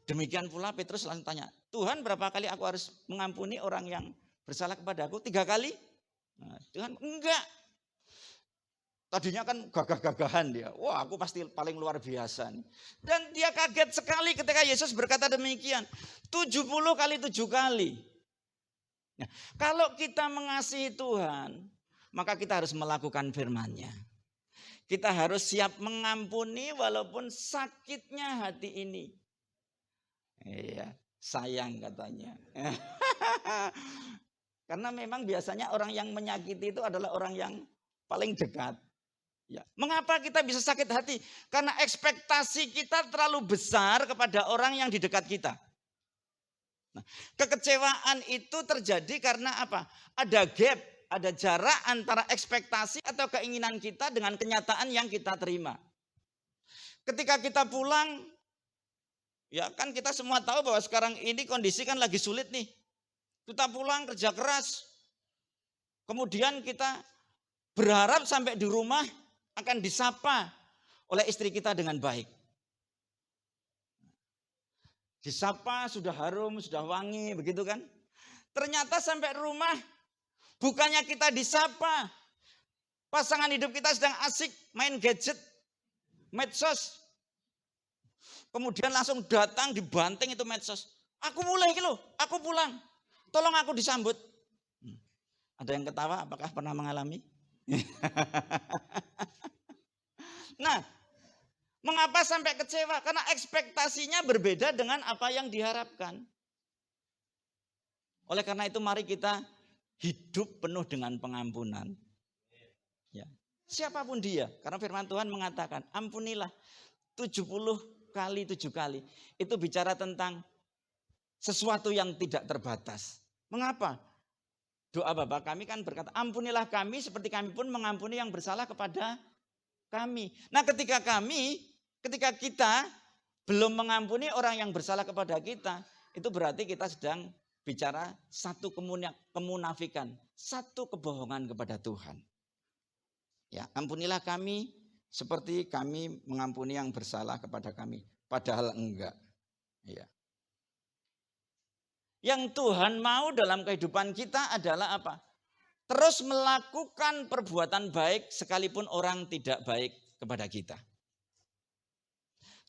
Demikian pula Petrus langsung tanya, Tuhan berapa kali aku harus mengampuni orang yang bersalah kepada aku? 3 kali? Nah, Tuhan enggak. Tadinya kan gagah-gagahan dia. Wah, aku pasti paling luar biasa nih. Dan dia kaget sekali ketika Yesus berkata demikian. 70 kali 7 kali. Nah, kalau kita mengasihi Tuhan, maka kita harus melakukan firman-Nya. Kita harus siap mengampuni walaupun sakitnya hati ini. Iya, sayang katanya. Karena memang biasanya orang yang menyakiti itu adalah orang yang paling dekat. Ya. Mengapa kita bisa sakit hati? Karena ekspektasi kita terlalu besar kepada orang yang di dekat kita. Nah, kekecewaan itu terjadi karena apa? Ada gap, ada jarak antara ekspektasi atau keinginan kita dengan kenyataan yang kita terima. Ketika kita pulang, ya kan kita semua tahu bahwa sekarang ini kondisi kan lagi sulit nih. Kita pulang kerja keras, kemudian kita berharap sampai di rumah akan disapa oleh istri kita dengan baik. Disapa sudah harum, sudah wangi, begitu kan? Ternyata sampai rumah, bukannya kita disapa, pasangan hidup kita sedang asik main gadget, medsos. Kemudian langsung datang dibanting itu medsos. Aku mulai gitu, aku pulang. Tolong aku disambut. Ada yang ketawa, apakah pernah mengalami? Nah, mengapa sampai kecewa? Karena ekspektasinya berbeda dengan apa yang diharapkan. Oleh karena itu mari kita hidup penuh dengan pengampunan. Ya. Siapapun dia, karena firman Tuhan mengatakan, ampunilah 70 kali 7 kali. Itu bicara tentang sesuatu yang tidak terbatas. Mengapa? Doa Bapa kami kan berkata, ampunilah kami seperti kami pun mengampuni yang bersalah kepada kami. Nah, ketika kita belum mengampuni orang yang bersalah kepada kita, itu berarti kita sedang bicara satu kemunafikan, satu kebohongan kepada Tuhan. Ya, ampunilah kami seperti kami mengampuni yang bersalah kepada kami, padahal enggak. Ya. Yang Tuhan mau dalam kehidupan kita adalah apa? Terus melakukan perbuatan baik sekalipun orang tidak baik kepada kita.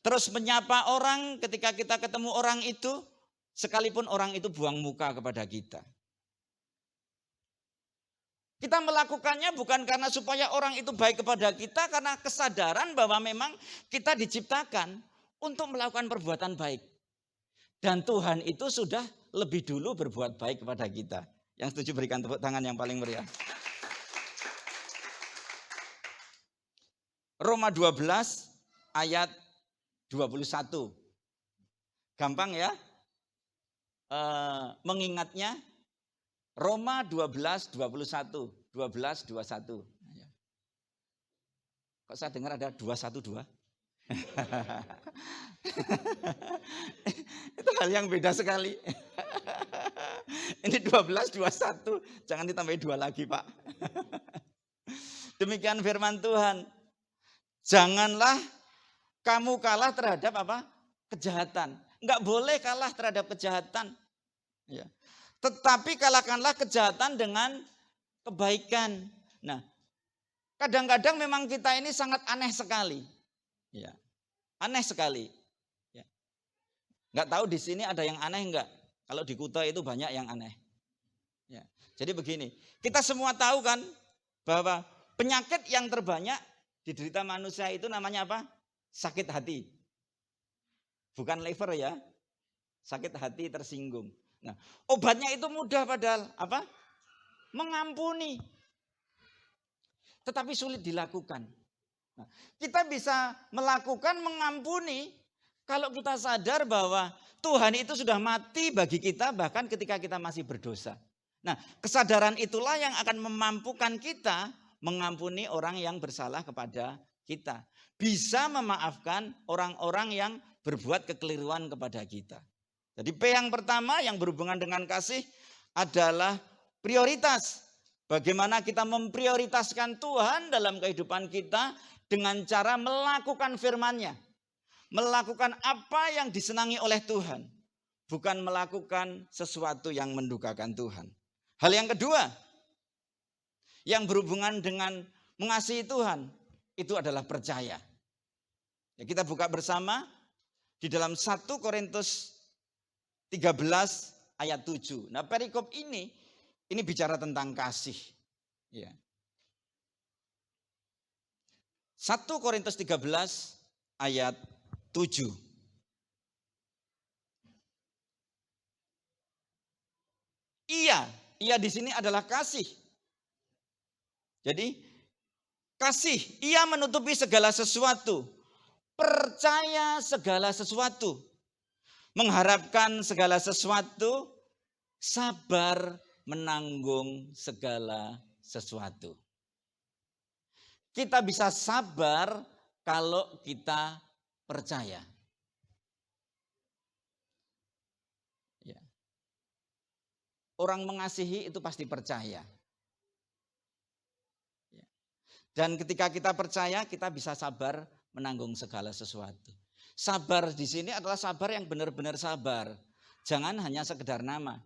Terus menyapa orang ketika kita ketemu orang itu, sekalipun orang itu buang muka kepada kita. Kita melakukannya bukan karena supaya orang itu baik kepada kita, karena kesadaran bahwa memang kita diciptakan untuk melakukan perbuatan baik. Dan Tuhan itu sudah lebih dulu berbuat baik kepada kita. Yang setuju berikan tepuk tangan yang paling meriah. Roma 12 ayat 21. Gampang ya mengingatnya. Roma 12, 21. 12:21. Kok saya dengar ada 212? Itu hal yang beda sekali. Ini 12:21, jangan ditambahin 2 lagi, Pak. Demikian firman Tuhan. Janganlah kamu kalah terhadap apa? Kejahatan. Enggak boleh kalah terhadap kejahatan. Ya. Tetapi kalahkanlah kejahatan dengan kebaikan. Nah, kadang-kadang memang kita ini sangat aneh sekali. Ya. Aneh sekali. Ya. Enggak tahu di sini ada yang aneh enggak? Kalau di Kuta itu banyak yang aneh. Ya. Jadi begini, kita semua tahu kan bahwa penyakit yang terbanyak diderita manusia itu namanya apa? Sakit hati. Bukan liver ya. Sakit hati tersinggung. Nah, obatnya itu mudah padahal apa? Mengampuni. Tetapi sulit dilakukan. Nah, kita bisa melakukan mengampuni kalau kita sadar bahwa Tuhan itu sudah mati bagi kita bahkan ketika kita masih berdosa. Nah, kesadaran itulah yang akan memampukan kita mengampuni orang yang bersalah kepada kita. Bisa memaafkan orang-orang yang berbuat kekeliruan kepada kita. Jadi P yang pertama yang berhubungan dengan kasih adalah prioritas. Bagaimana kita memprioritaskan Tuhan dalam kehidupan kita dengan cara melakukan firman-Nya. Melakukan apa yang disenangi oleh Tuhan. Bukan melakukan sesuatu yang mendukakan Tuhan. Hal yang kedua yang berhubungan dengan mengasihi Tuhan itu adalah percaya. Ya, kita buka bersama di dalam 1 Korintus 13 ayat 7. Nah, perikop ini bicara tentang kasih. Ya. 1 Korintus 13 ayat 7. Ia di sini adalah kasih. Jadi kasih, ia menutupi segala sesuatu, percaya segala sesuatu, mengharapkan segala sesuatu, sabar menanggung segala sesuatu. Kita bisa sabar kalau kita percaya. Ya. Orang mengasihi itu pasti percaya. Ya. Dan ketika kita percaya, kita bisa sabar menanggung segala sesuatu. Sabar di sini adalah sabar yang benar-benar sabar. Jangan hanya sekedar nama.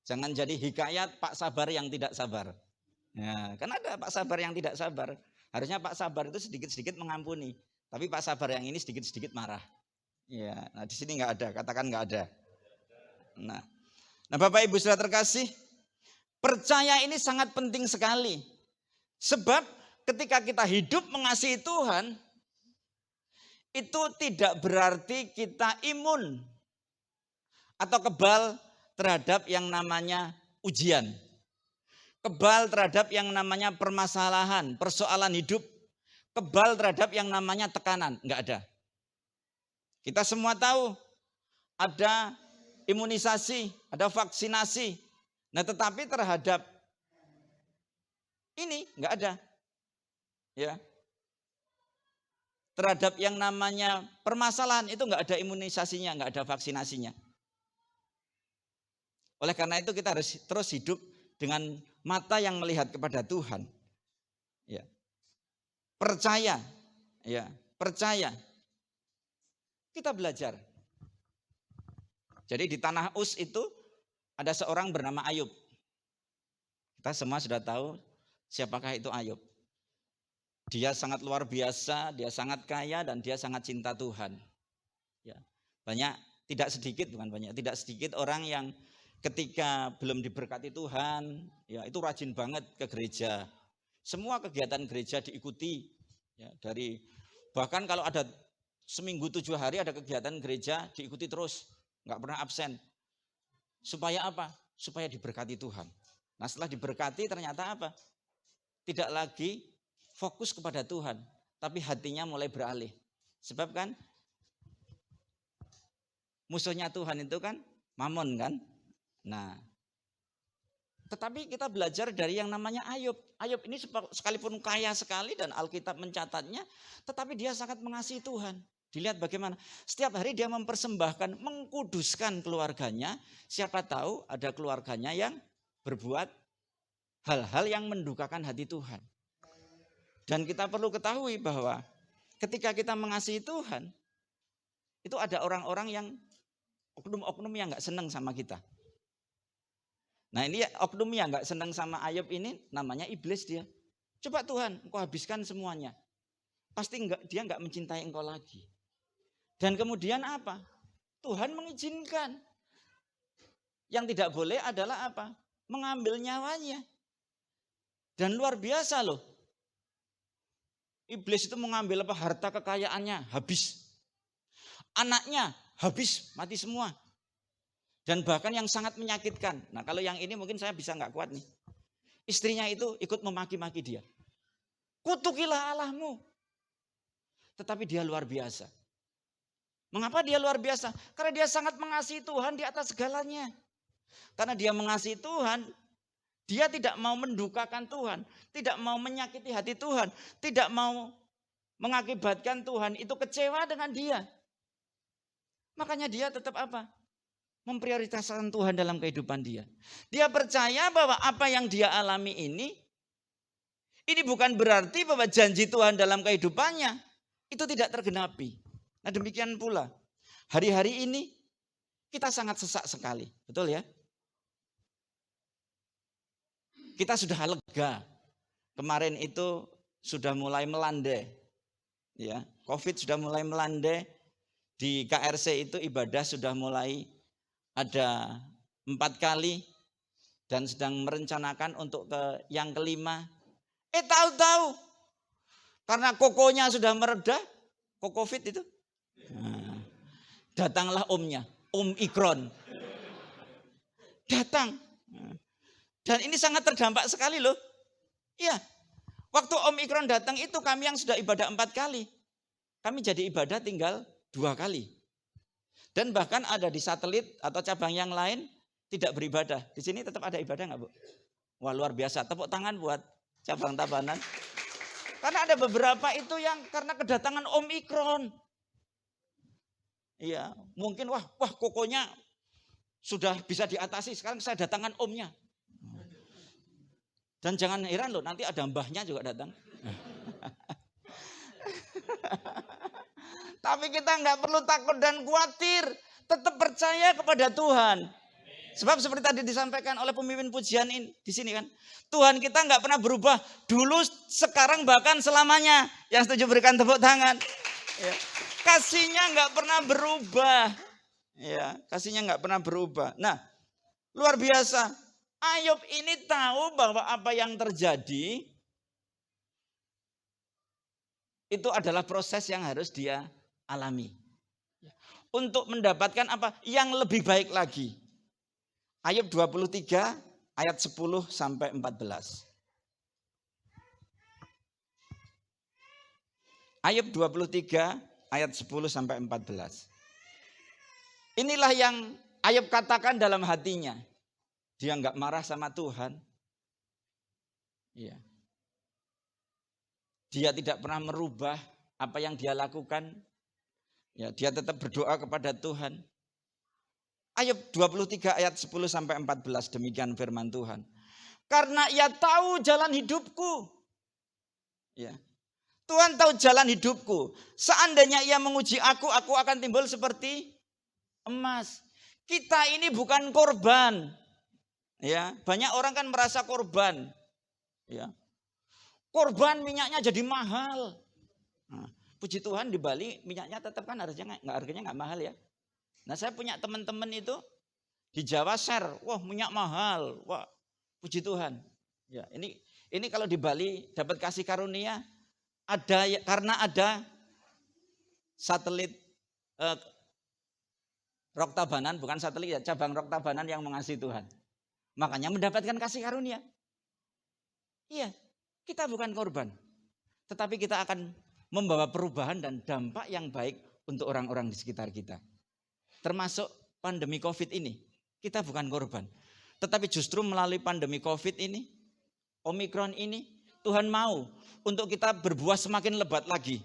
Jangan jadi hikayat Pak Sabar yang tidak sabar. Ya, kan ada Pak Sabar yang tidak sabar. Harusnya Pak Sabar itu sedikit-sedikit mengampuni. Tapi Pak Sabar yang ini sedikit-sedikit marah. Ya, nah di sini nggak ada, katakan nggak ada. Nah, Bapak Ibu Saudara terkasih, percaya ini sangat penting sekali. Sebab ketika kita hidup mengasihi Tuhan, itu tidak berarti kita imun atau kebal terhadap yang namanya ujian. Kebal terhadap yang namanya permasalahan, persoalan hidup. Kebal terhadap yang namanya tekanan. Enggak ada. Kita semua tahu ada imunisasi, ada vaksinasi. Nah tetapi terhadap ini enggak ada. Ya. Terhadap yang namanya permasalahan itu enggak ada imunisasinya, enggak ada vaksinasinya. Oleh karena itu kita harus terus hidup dengan mata yang melihat kepada Tuhan. Ya. Percaya. Ya, percaya. Kita belajar. Jadi di tanah Uz itu ada seorang bernama Ayub. Kita semua sudah tahu siapakah itu Ayub. Dia sangat luar biasa, dia sangat kaya dan dia sangat cinta Tuhan. Ya. Tidak sedikit orang yang ketika belum diberkati Tuhan, ya itu rajin banget ke gereja. Semua kegiatan gereja diikuti. Ya, bahkan kalau ada seminggu 7 hari ada kegiatan gereja diikuti terus, nggak pernah absen. Supaya apa? Supaya diberkati Tuhan. Nah setelah diberkati ternyata apa? Tidak lagi fokus kepada Tuhan, tapi hatinya mulai beralih. Sebab kan musuhnya Tuhan itu kan Mamon kan? Nah, Tetapi kita belajar dari yang namanya Ayub. Ayub ini sekalipun kaya sekali dan Alkitab mencatatnya, tetapi dia sangat mengasihi Tuhan. Dilihat bagaimana. Setiap hari dia mempersembahkan, mengkuduskan keluarganya. Siapa tahu ada keluarganya yang berbuat hal-hal yang mendukakan hati Tuhan. Dan kita perlu ketahui bahwa ketika kita mengasihi Tuhan, itu ada orang-orang yang oknum-oknum yang gak senang sama kita. Nah ini oknum yang gak senang sama Ayub ini namanya iblis dia. Coba Tuhan, engkau habiskan semuanya. Pasti dia gak mencintai engkau lagi. Dan kemudian apa? Tuhan mengizinkan. Yang tidak boleh adalah apa? Mengambil nyawanya. Dan luar biasa loh. Iblis itu mengambil apa? Harta kekayaannya habis. Anaknya habis, mati semua. Dan bahkan yang sangat menyakitkan. Nah kalau yang ini mungkin saya bisa nggak kuat nih. Istrinya itu ikut memaki-maki dia. Kutukilah Allahmu. Tetapi dia luar biasa. Mengapa dia luar biasa? Karena dia sangat mengasihi Tuhan di atas segalanya. Karena dia mengasihi Tuhan, dia tidak mau mendukakan Tuhan. Tidak mau menyakiti hati Tuhan. Tidak mau mengakibatkan Tuhan itu kecewa dengan dia. Makanya dia tetap apa? Memprioritaskan Tuhan dalam kehidupan dia. Dia percaya bahwa apa yang dia alami ini bukan berarti bahwa janji Tuhan dalam kehidupannya itu tidak tergenapi. Nah demikian pula, hari-hari ini kita sangat sesak sekali. Betul ya? Kita sudah lega. Kemarin itu sudah mulai melandai. Ya, COVID sudah mulai melandai. Di KRC itu ibadah sudah mulai ada 4 kali dan sedang merencanakan untuk yang kelima. Tahu-tahu karena kokonya sudah mereda, COVID itu. Nah, datanglah omnya, Omikron. Datang. Dan ini sangat terdampak sekali loh. Iya. Waktu Omikron datang itu kami yang sudah ibadah 4 kali. Kami jadi ibadah tinggal 2 kali. Dan bahkan ada di satelit atau cabang yang lain tidak beribadah. Di sini tetap ada ibadah nggak Bu? Wah luar biasa. Tepuk tangan buat cabang Tabanan. Karena ada beberapa itu yang karena kedatangan Omikron. Iya, mungkin wah kokonya sudah bisa diatasi. Sekarang saya datangkan omnya. Dan jangan heran loh, nanti ada mbahnya juga datang. Tapi kita nggak perlu takut dan khawatir. Tetap percaya kepada Tuhan. Sebab seperti tadi disampaikan oleh pemimpin pujian ini di sini kan. Tuhan kita nggak pernah berubah. Dulu, sekarang, bahkan selamanya. Yang setuju berikan tepuk tangan. Ya. Kasihnya nggak pernah berubah. Ya, kasihnya nggak pernah berubah. Nah, luar biasa. Ayub ini tahu bahwa apa yang terjadi itu adalah proses yang harus dia alami. Untuk mendapatkan apa? Yang lebih baik lagi. Ayub 23 ayat 10 sampai 14. Ayub 23 ayat 10 sampai 14. Inilah yang Ayub katakan dalam hatinya. Dia enggak marah sama Tuhan. Iya. Dia tidak pernah merubah apa yang dia lakukan. Ya, dia tetap berdoa kepada Tuhan. Ayub 23 ayat 10 sampai 14 demikian firman Tuhan. Karena ia tahu jalan hidupku. Ya. Tuhan tahu jalan hidupku. Seandainya ia menguji aku akan timbul seperti emas. Kita ini bukan korban. Ya, banyak orang kan merasa korban. Ya. Korban minyaknya jadi mahal. Nah, puji Tuhan di Bali minyaknya tetap kan harganya nggak mahal ya. Nah saya punya teman-teman itu di Jawa share, wah minyak mahal, wah puji Tuhan. Ya ini kalau di Bali dapat kasih karunia ada karena ada satelit Rock Tabanan, bukan satelit ya, cabang Rock Tabanan yang mengasihi Tuhan. Makanya mendapatkan kasih karunia. Iya, kita bukan korban, tetapi kita akan membawa perubahan dan dampak yang baik untuk orang-orang di sekitar kita. Termasuk pandemi COVID ini, kita bukan korban. Tetapi justru melalui pandemi COVID ini, Omikron ini, Tuhan mau untuk kita berbuah semakin lebat lagi.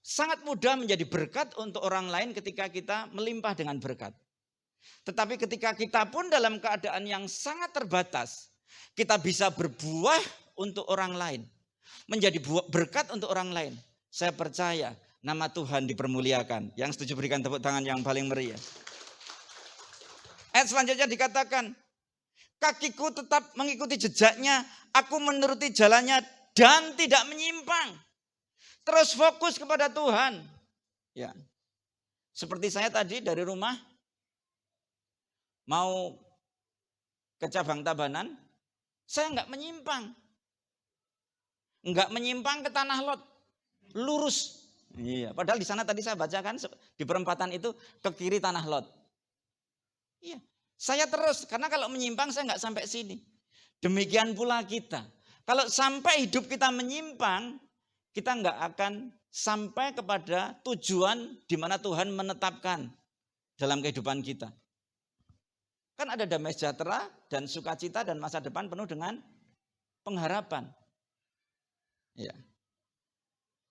Sangat mudah menjadi berkat untuk orang lain ketika kita melimpah dengan berkat. Tetapi ketika kita pun dalam keadaan yang sangat terbatas, kita bisa berbuah untuk orang lain. Menjadi berkat untuk orang lain. Saya percaya nama Tuhan dipermuliakan. Yang setuju berikan tepuk tangan yang paling meriah. Ayat selanjutnya dikatakan, kakiku tetap mengikuti jejaknya, aku menuruti jalannya dan tidak menyimpang. Terus fokus kepada Tuhan. Ya. Seperti saya tadi dari rumah mau ke cabang Tabanan, saya enggak menyimpang. Enggak menyimpang ke Tanah Lot. Lurus. Iya, padahal di sana tadi saya bacakan di perempatan itu ke kiri Tanah Lot. Iya, saya terus, karena kalau menyimpang saya nggak sampai sini. Demikian pula kita. Kalau sampai hidup kita menyimpang, kita nggak akan sampai kepada tujuan di mana Tuhan menetapkan dalam kehidupan kita. Kan ada damai sejahtera dan sukacita dan masa depan penuh dengan pengharapan. Ya.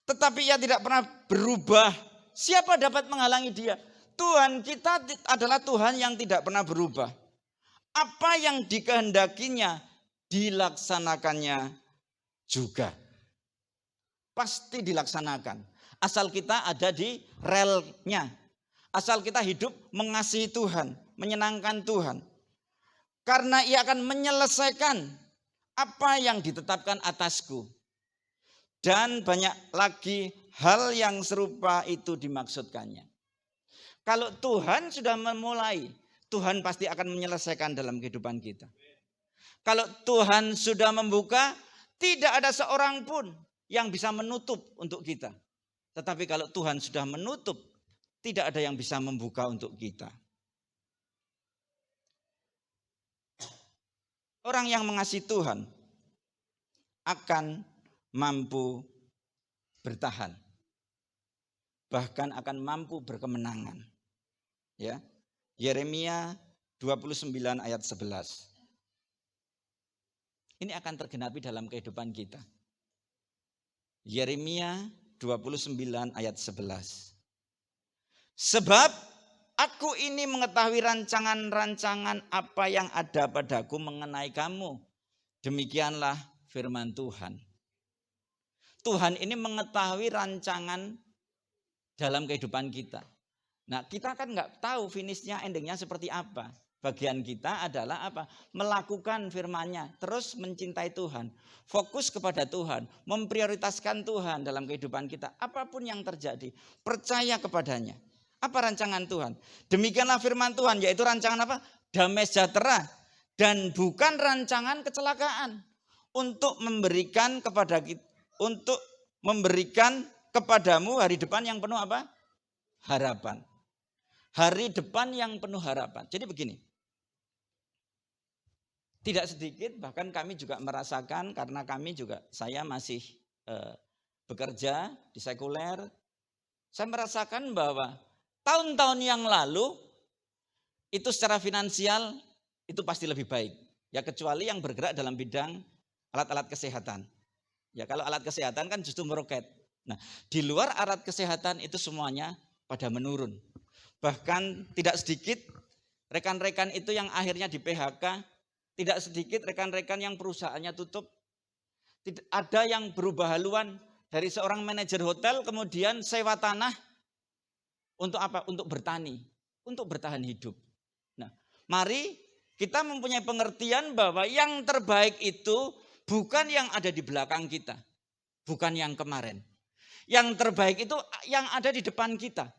Tetapi ia tidak pernah berubah. Siapa dapat menghalangi dia? Tuhan kita adalah Tuhan yang tidak pernah berubah. Apa yang dikehendakinya dilaksanakannya juga. Pasti dilaksanakan. Asal kita ada di relnya. Asal kita hidup mengasihi Tuhan, menyenangkan Tuhan. Karena ia akan menyelesaikan apa yang ditetapkan atasku. Dan banyak lagi hal yang serupa itu dimaksudkannya. Kalau Tuhan sudah memulai, Tuhan pasti akan menyelesaikan dalam kehidupan kita. Kalau Tuhan sudah membuka, tidak ada seorang pun yang bisa menutup untuk kita. Tetapi kalau Tuhan sudah menutup, tidak ada yang bisa membuka untuk kita. Orang yang mengasihi Tuhan akan mampu bertahan. Bahkan akan mampu berkemenangan. Ya. Yeremia 29 ayat 11. Ini akan tergenapi dalam kehidupan kita. Yeremia 29 ayat 11. Sebab aku ini mengetahui rancangan-rancangan apa yang ada padaku mengenai kamu. Demikianlah firman Tuhan. Tuhan ini mengetahui rancangan dalam kehidupan kita. Nah, kita kan nggak tahu finishnya, endingnya seperti apa. Bagian kita adalah apa? Melakukan firman-Nya, terus mencintai Tuhan, fokus kepada Tuhan, memprioritaskan Tuhan dalam kehidupan kita. Apapun yang terjadi, percaya kepadanya. Apa rancangan Tuhan? Demikianlah firman Tuhan, yaitu rancangan apa? Damai sejahtera dan bukan rancangan kecelakaan, untuk memberikan kepada kita, untuk memberikan kepadamu hari depan yang penuh apa? Harapan. Hari depan yang penuh harapan. Jadi begini, tidak sedikit bahkan kami juga merasakan, karena kami juga, saya masih bekerja di sekuler. Saya merasakan bahwa tahun-tahun yang lalu itu secara finansial itu pasti lebih baik. Ya kecuali yang bergerak dalam bidang alat-alat kesehatan. Ya kalau alat kesehatan kan justru meroket. Nah di luar alat kesehatan itu semuanya pada menurun. Bahkan tidak sedikit rekan-rekan itu yang akhirnya di PHK, tidak sedikit rekan-rekan yang perusahaannya tutup. Ada yang berubah haluan dari seorang manajer hotel kemudian sewa tanah untuk apa? Untuk bertani, untuk bertahan hidup. Nah, mari kita mempunyai pengertian bahwa yang terbaik itu bukan yang ada di belakang kita, bukan yang kemarin. Yang terbaik itu yang ada di depan kita.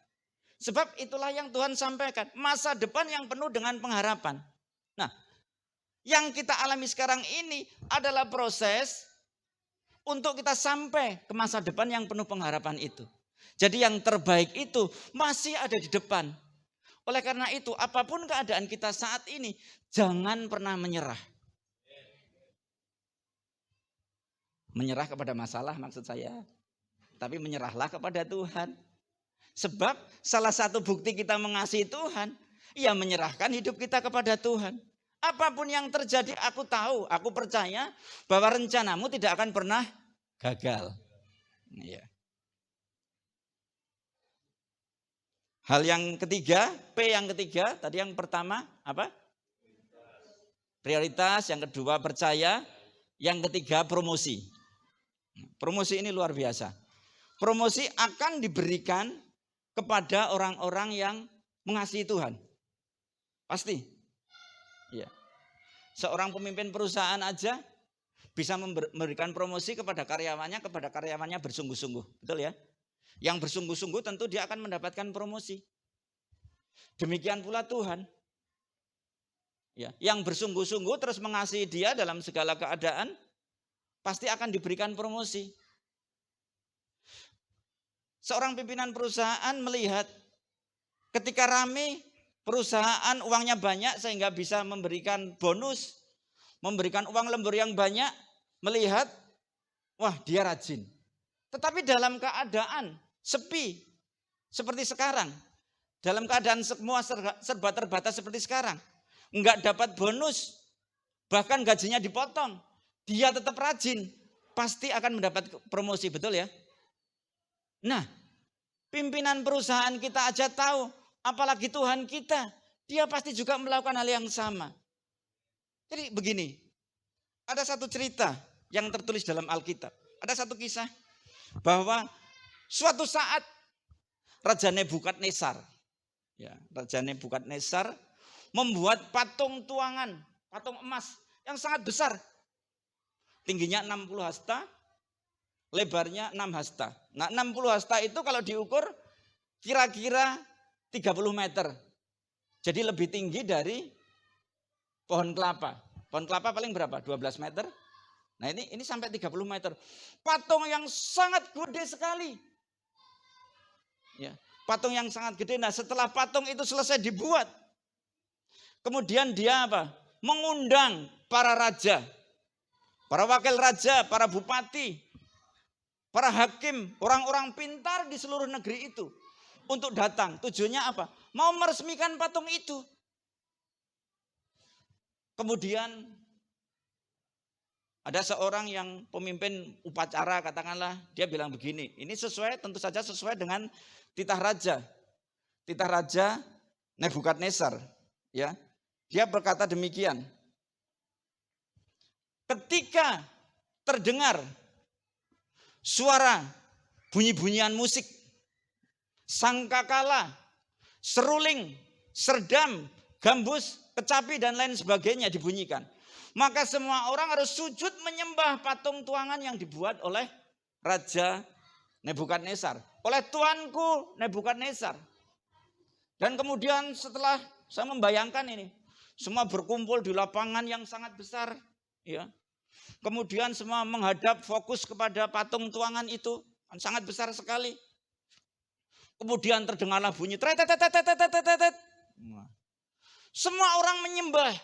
Sebab itulah yang Tuhan sampaikan, masa depan yang penuh dengan pengharapan. Nah, yang kita alami sekarang ini adalah proses untuk kita sampai ke masa depan yang penuh pengharapan itu. Jadi yang terbaik itu masih ada di depan. Oleh karena itu, apapun keadaan kita saat ini, jangan pernah menyerah. Menyerah kepada masalah maksud saya. Tapi menyerahlah kepada Tuhan. Sebab salah satu bukti kita mengasihi Tuhan, ia menyerahkan hidup kita kepada Tuhan. Apapun yang terjadi aku tahu, aku percaya bahwa rencanamu tidak akan pernah gagal. Ya. Hal yang ketiga, P yang ketiga, tadi yang pertama apa? Prioritas, yang kedua percaya, yang ketiga promosi. Promosi ini luar biasa. Promosi akan diberikan kepada orang-orang yang mengasihi Tuhan. Pasti. Ya. Seorang pemimpin perusahaan aja bisa memberikan promosi kepada karyawannya bersungguh-sungguh. Betul ya? Yang bersungguh-sungguh tentu dia akan mendapatkan promosi. Demikian pula Tuhan. Ya, yang bersungguh-sungguh terus mengasihi dia dalam segala keadaan, pasti akan diberikan promosi. Seorang pimpinan perusahaan melihat ketika rame, perusahaan uangnya banyak sehingga bisa memberikan bonus, memberikan uang lembur yang banyak, melihat, wah dia rajin. Tetapi dalam keadaan sepi seperti sekarang, dalam keadaan semua serba terbatas seperti sekarang, enggak dapat bonus, bahkan gajinya dipotong, dia tetap rajin, pasti akan mendapat promosi, betul ya? Nah, pimpinan perusahaan kita aja tahu, apalagi Tuhan kita, dia pasti juga melakukan hal yang sama. Jadi begini, ada satu cerita yang tertulis dalam Alkitab, ada satu kisah bahwa suatu saat Raja Nebukadnezar, ya, Raja Nebukadnezar membuat patung tuangan, patung emas yang sangat besar. Tingginya 60 hasta, lebarnya 6 hasta. Nah 60 hasta itu kalau diukur kira-kira 30 meter. Jadi lebih tinggi dari pohon kelapa. Pohon kelapa paling berapa? 12 meter. Nah ini sampai 30 meter. Patung yang sangat gede sekali. Ya, patung yang sangat gede. Nah setelah patung itu selesai dibuat, kemudian dia apa? Mengundang para raja, para wakil raja, para bupati, para hakim, orang-orang pintar di seluruh negeri itu untuk datang. Tujuannya apa? Mau meresmikan patung itu. Kemudian ada seorang yang pemimpin upacara, katakanlah, dia bilang begini, ini sesuai, tentu saja sesuai dengan titah raja. Titah raja Nebukadnezar, ya. Dia berkata demikian. Ketika terdengar suara bunyi-bunyian musik, sangkakala, seruling, serdam, gambus, kecapi dan lain sebagainya dibunyikan, maka semua orang harus sujud menyembah patung tuangan yang dibuat oleh Raja Nebukadnezar, oleh tuanku Nebukadnezar. Dan kemudian setelah saya membayangkan ini, semua berkumpul di lapangan yang sangat besar, ya. Kemudian semua menghadap fokus kepada patung tuangan itu, kan sangat besar sekali. Kemudian terdengarlah bunyi tretet. Semua orang menyembah.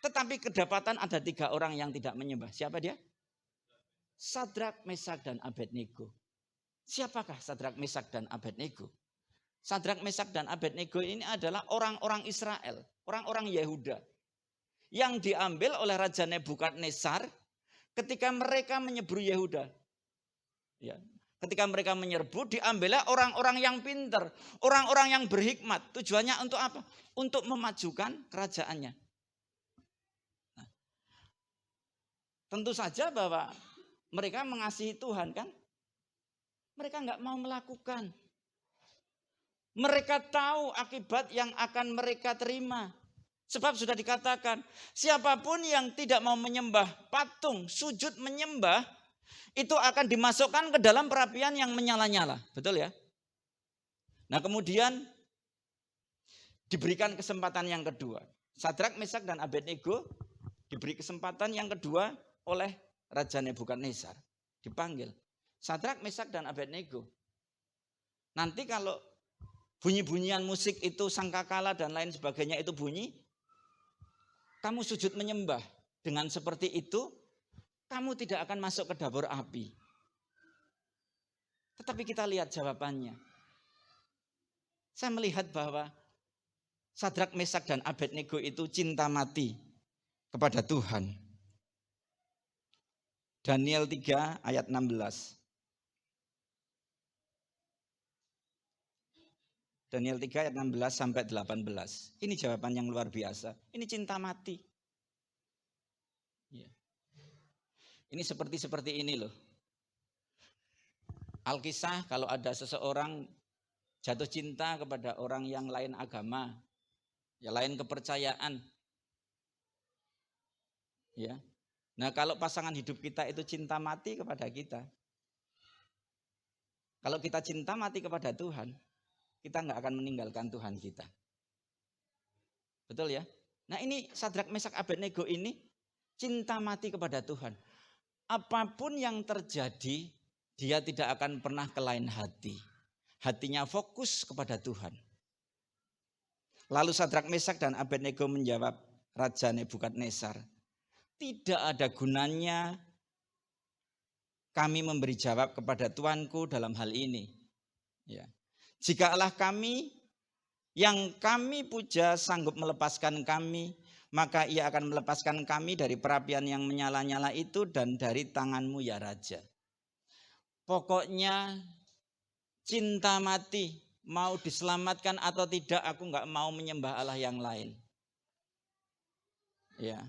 Tetapi kedapatan ada 3 orang yang tidak menyembah. Siapa dia? Sadrak, Mesak, dan Abednego. Siapakah Sadrak, Mesak, dan Abednego? Sadrak, Mesak, dan Abednego ini adalah orang-orang Israel, orang-orang Yehuda, yang diambil oleh Raja Nebukadnezar ketika mereka menyerbu Yehuda. Ya, ketika mereka menyerbu, diambillah orang-orang yang pintar, orang-orang yang berhikmat. Tujuannya untuk apa? Untuk memajukan kerajaannya. Nah, tentu saja bahwa mereka mengasihi Tuhan, kan? Mereka nggak mau melakukan. Mereka tahu akibat yang akan mereka terima. Sebab sudah dikatakan, siapapun yang tidak mau menyembah patung, sujud menyembah, itu akan dimasukkan ke dalam perapian yang menyala-nyala. Betul ya? Nah kemudian diberikan kesempatan yang kedua. Sadrak, Mesak, dan Abednego diberi kesempatan yang kedua oleh Raja Nebukadnezar. Dipanggil. Sadrak, Mesak, dan Abednego. Nanti kalau bunyi-bunyian musik itu, sangkakala dan lain sebagainya itu bunyi, kamu sujud menyembah. Dengan seperti itu, kamu tidak akan masuk ke dapur api. Tetapi kita lihat jawabannya. Saya melihat bahwa Sadrak, Mesak, dan Abednego itu cinta mati kepada Tuhan. Daniel 3 ayat 16. Daniel 3 ayat 16 sampai 18. Ini jawaban yang luar biasa. Ini cinta mati. Ini seperti ini loh. Alkisah kalau ada seseorang jatuh cinta kepada orang yang lain agama, ya lain kepercayaan. Ya. Nah, kalau pasangan hidup kita itu cinta mati kepada kita. Kalau kita cinta mati kepada Tuhan, kita nggak akan meninggalkan Tuhan kita. Betul ya? Nah, ini Sadrak, Mesak, Abednego ini cinta mati kepada Tuhan. Apapun yang terjadi, dia tidak akan pernah ke lain hati. Hatinya fokus kepada Tuhan. Lalu Sadrak, Mesak, dan Abednego menjawab Raja Nebukadnezar, tidak ada gunanya kami memberi jawab kepada Tuanku dalam hal ini. Ya. Jika Allah kami yang kami puja sanggup melepaskan kami, maka ia akan melepaskan kami dari perapian yang menyala-nyala itu dan dari tanganmu ya Raja. Pokoknya cinta mati, mau diselamatkan atau tidak, aku nggak mau menyembah Allah yang lain. Ya.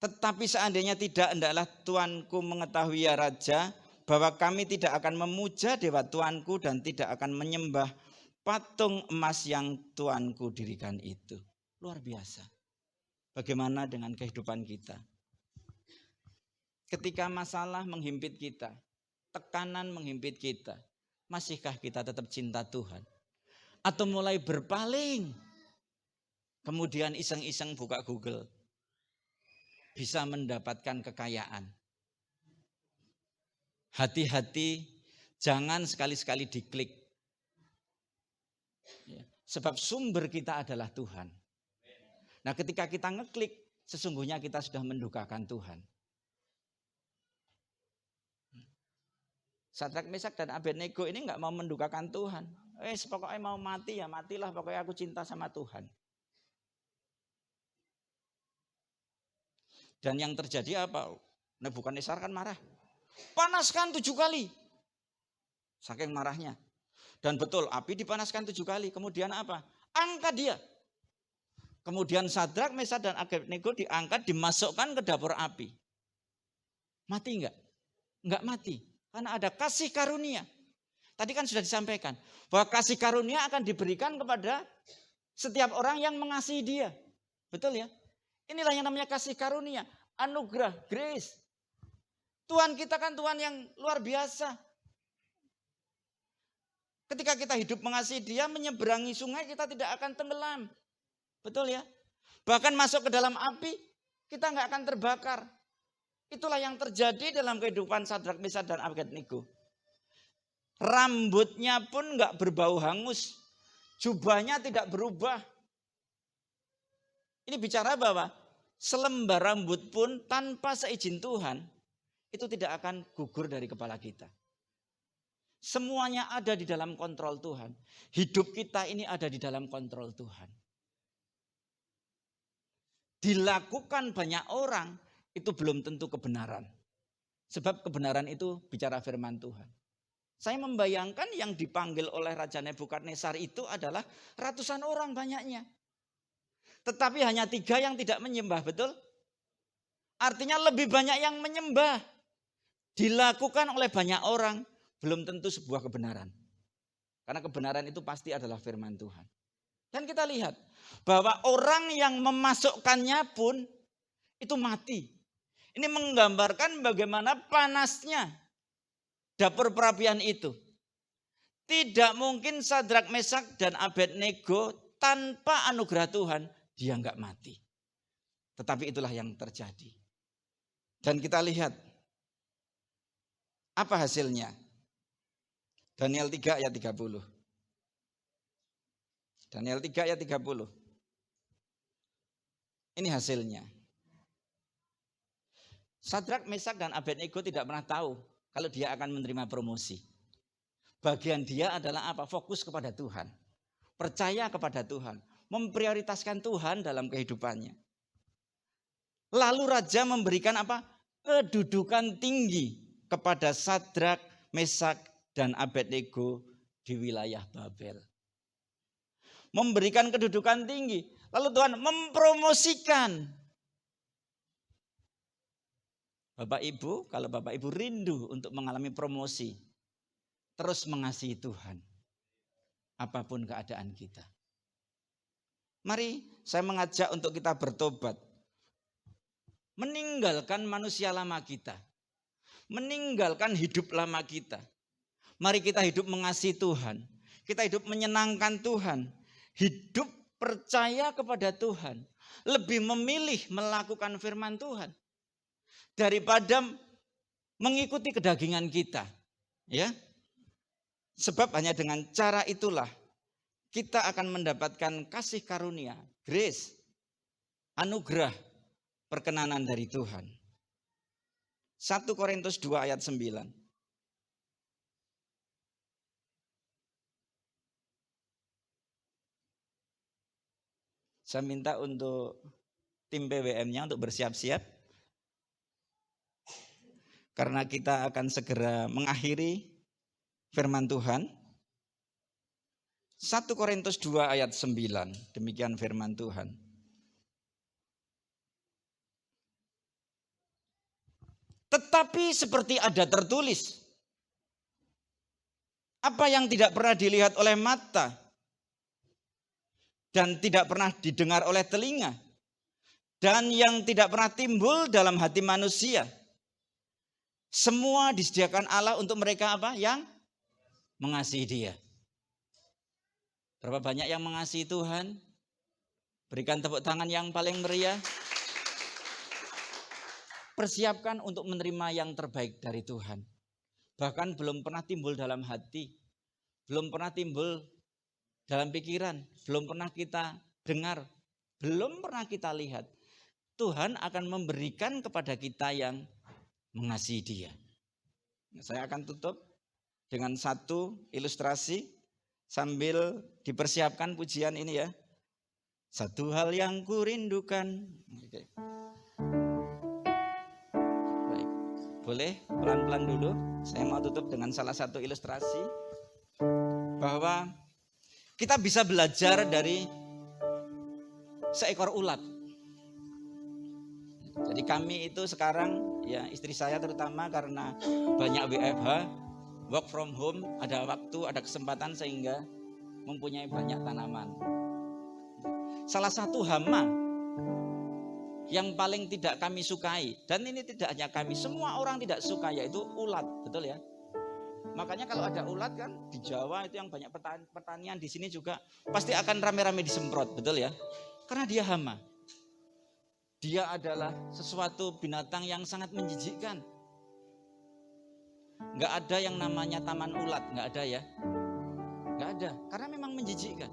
Tetapi seandainya tidak, hendaklah Tuanku mengetahui ya Raja, bahwa kami tidak akan memuja dewa Tuanku dan tidak akan menyembah patung emas yang Tuanku dirikan itu. Luar biasa. Bagaimana dengan kehidupan kita? Ketika masalah menghimpit kita, tekanan menghimpit kita, masihkah kita tetap cinta Tuhan? Atau mulai berpaling, kemudian iseng-iseng buka Google, bisa mendapatkan kekayaan. Hati-hati, jangan sekali-sekali diklik. Ya, sebab sumber kita adalah Tuhan. Nah, ketika kita ngeklik, sesungguhnya kita sudah mendukakan Tuhan. Sadrak, Mesak, dan Abednego ini nggak mau mendukakan Tuhan. Pokoknya mau mati ya matilah, pokoknya aku cinta sama Tuhan. Dan yang terjadi apa? Nebukadnezar kan marah. Panaskan 7 kali. Saking marahnya. Dan betul, api dipanaskan 7 kali. Kemudian apa? Angkat dia. Kemudian Sadrak, Mesak, dan Abednego diangkat, dimasukkan ke dapur api. Mati enggak? Enggak mati. Karena ada kasih karunia. Tadi kan sudah disampaikan. Bahwa kasih karunia akan diberikan kepada setiap orang yang mengasihi dia. Betul ya? Inilah yang namanya kasih karunia. Anugerah, grace. Tuhan kita kan Tuhan yang luar biasa. Ketika kita hidup mengasihi dia, menyeberangi sungai kita tidak akan tenggelam. Betul ya? Bahkan masuk ke dalam api, kita nggak akan terbakar. Itulah yang terjadi dalam kehidupan Sadrak, Mesak, dan Abednego. Rambutnya pun nggak berbau hangus. Jubahnya tidak berubah. Ini bicara bahwa selembar rambut pun tanpa seizin Tuhan, itu tidak akan gugur dari kepala kita. Semuanya ada di dalam kontrol Tuhan. Hidup kita ini ada di dalam kontrol Tuhan. Dilakukan banyak orang, itu belum tentu kebenaran. Sebab kebenaran itu bicara firman Tuhan. Saya membayangkan yang dipanggil oleh Raja Nebukadnezar itu adalah ratusan orang banyaknya. Tetapi hanya 3 yang tidak menyembah, betul? Artinya lebih banyak yang menyembah. Dilakukan oleh banyak orang, belum tentu sebuah kebenaran. Karena kebenaran itu pasti adalah firman Tuhan. Dan kita lihat bahwa orang yang memasukkannya pun itu mati. Ini menggambarkan bagaimana panasnya dapur perapian itu. Tidak mungkin Sadrak, Mesak, dan Abednego tanpa anugerah Tuhan, dia enggak mati. Tetapi itulah yang terjadi. Dan kita lihat apa hasilnya? Daniel 3 ayat 30. Daniel 3 ayat 30. Ini hasilnya. Sadrak, Mesak, dan Abednego tidak pernah tahu kalau dia akan menerima promosi. Bagian dia adalah apa? Fokus kepada Tuhan. Percaya kepada Tuhan. memprioritaskan Tuhan dalam kehidupannya. Lalu raja memberikan apa? Kedudukan tinggi kepada Sadrak, Mesak, dan Abednego di wilayah Babel. Memberikan kedudukan tinggi. Lalu Tuhan mempromosikan. Bapak Ibu, kalau Bapak Ibu rindu untuk mengalami promosi, terus mengasihi Tuhan, apapun keadaan kita. Mari saya mengajak untuk kita bertobat. Meninggalkan manusia lama kita. Meninggalkan hidup lama kita. Mari kita hidup mengasihi Tuhan. Kita hidup menyenangkan Tuhan. Hidup percaya kepada Tuhan. Lebih memilih melakukan firman Tuhan. Daripada mengikuti kedagingan kita. Ya. Sebab hanya dengan cara itulah kita akan mendapatkan kasih karunia, grace, anugerah, perkenanan dari Tuhan. 1 Korintus 2 ayat 9. Saya minta untuk tim PWM-nya untuk bersiap-siap. Karena kita akan segera mengakhiri firman Tuhan. 1 Korintus 2 ayat 9, demikian firman Tuhan. Tetapi seperti ada tertulis, apa yang tidak pernah dilihat oleh mata dan tidak pernah didengar oleh telinga dan yang tidak pernah timbul dalam hati manusia, semua disediakan Allah untuk mereka apa? Yang mengasihi Dia. Berapa banyak yang mengasihi Tuhan? Berikan tepuk tangan yang paling meriah. Persiapkan untuk menerima yang terbaik dari Tuhan. Bahkan belum pernah timbul dalam hati. Belum pernah timbul dalam pikiran. Belum pernah kita dengar. Belum pernah kita lihat. Tuhan akan memberikan kepada kita yang mengasihi Dia. Saya akan tutup dengan satu ilustrasi. Sambil dipersiapkan pujian ini ya. Satu hal yang kurindukan. Baik. Boleh pelan-pelan dulu. Saya mau tutup dengan salah satu ilustrasi. Bahwa kita bisa belajar dari seekor ulat. Jadi kami itu sekarang, ya istri saya terutama karena banyak WFH, work from home, ada waktu, ada kesempatan sehingga mempunyai banyak tanaman. Salah satu hama yang paling tidak kami sukai, dan ini tidak hanya kami, semua orang tidak suka, yaitu ulat, betul ya? Makanya kalau ada ulat kan di Jawa itu yang banyak pertanian, di sini juga pasti akan rame-rame disemprot, betul ya? Karena dia hama. Dia adalah sesuatu binatang yang sangat menjijikkan. Nggak ada yang namanya taman ulat, nggak ada ya. Nggak ada, karena memang menjijikkan.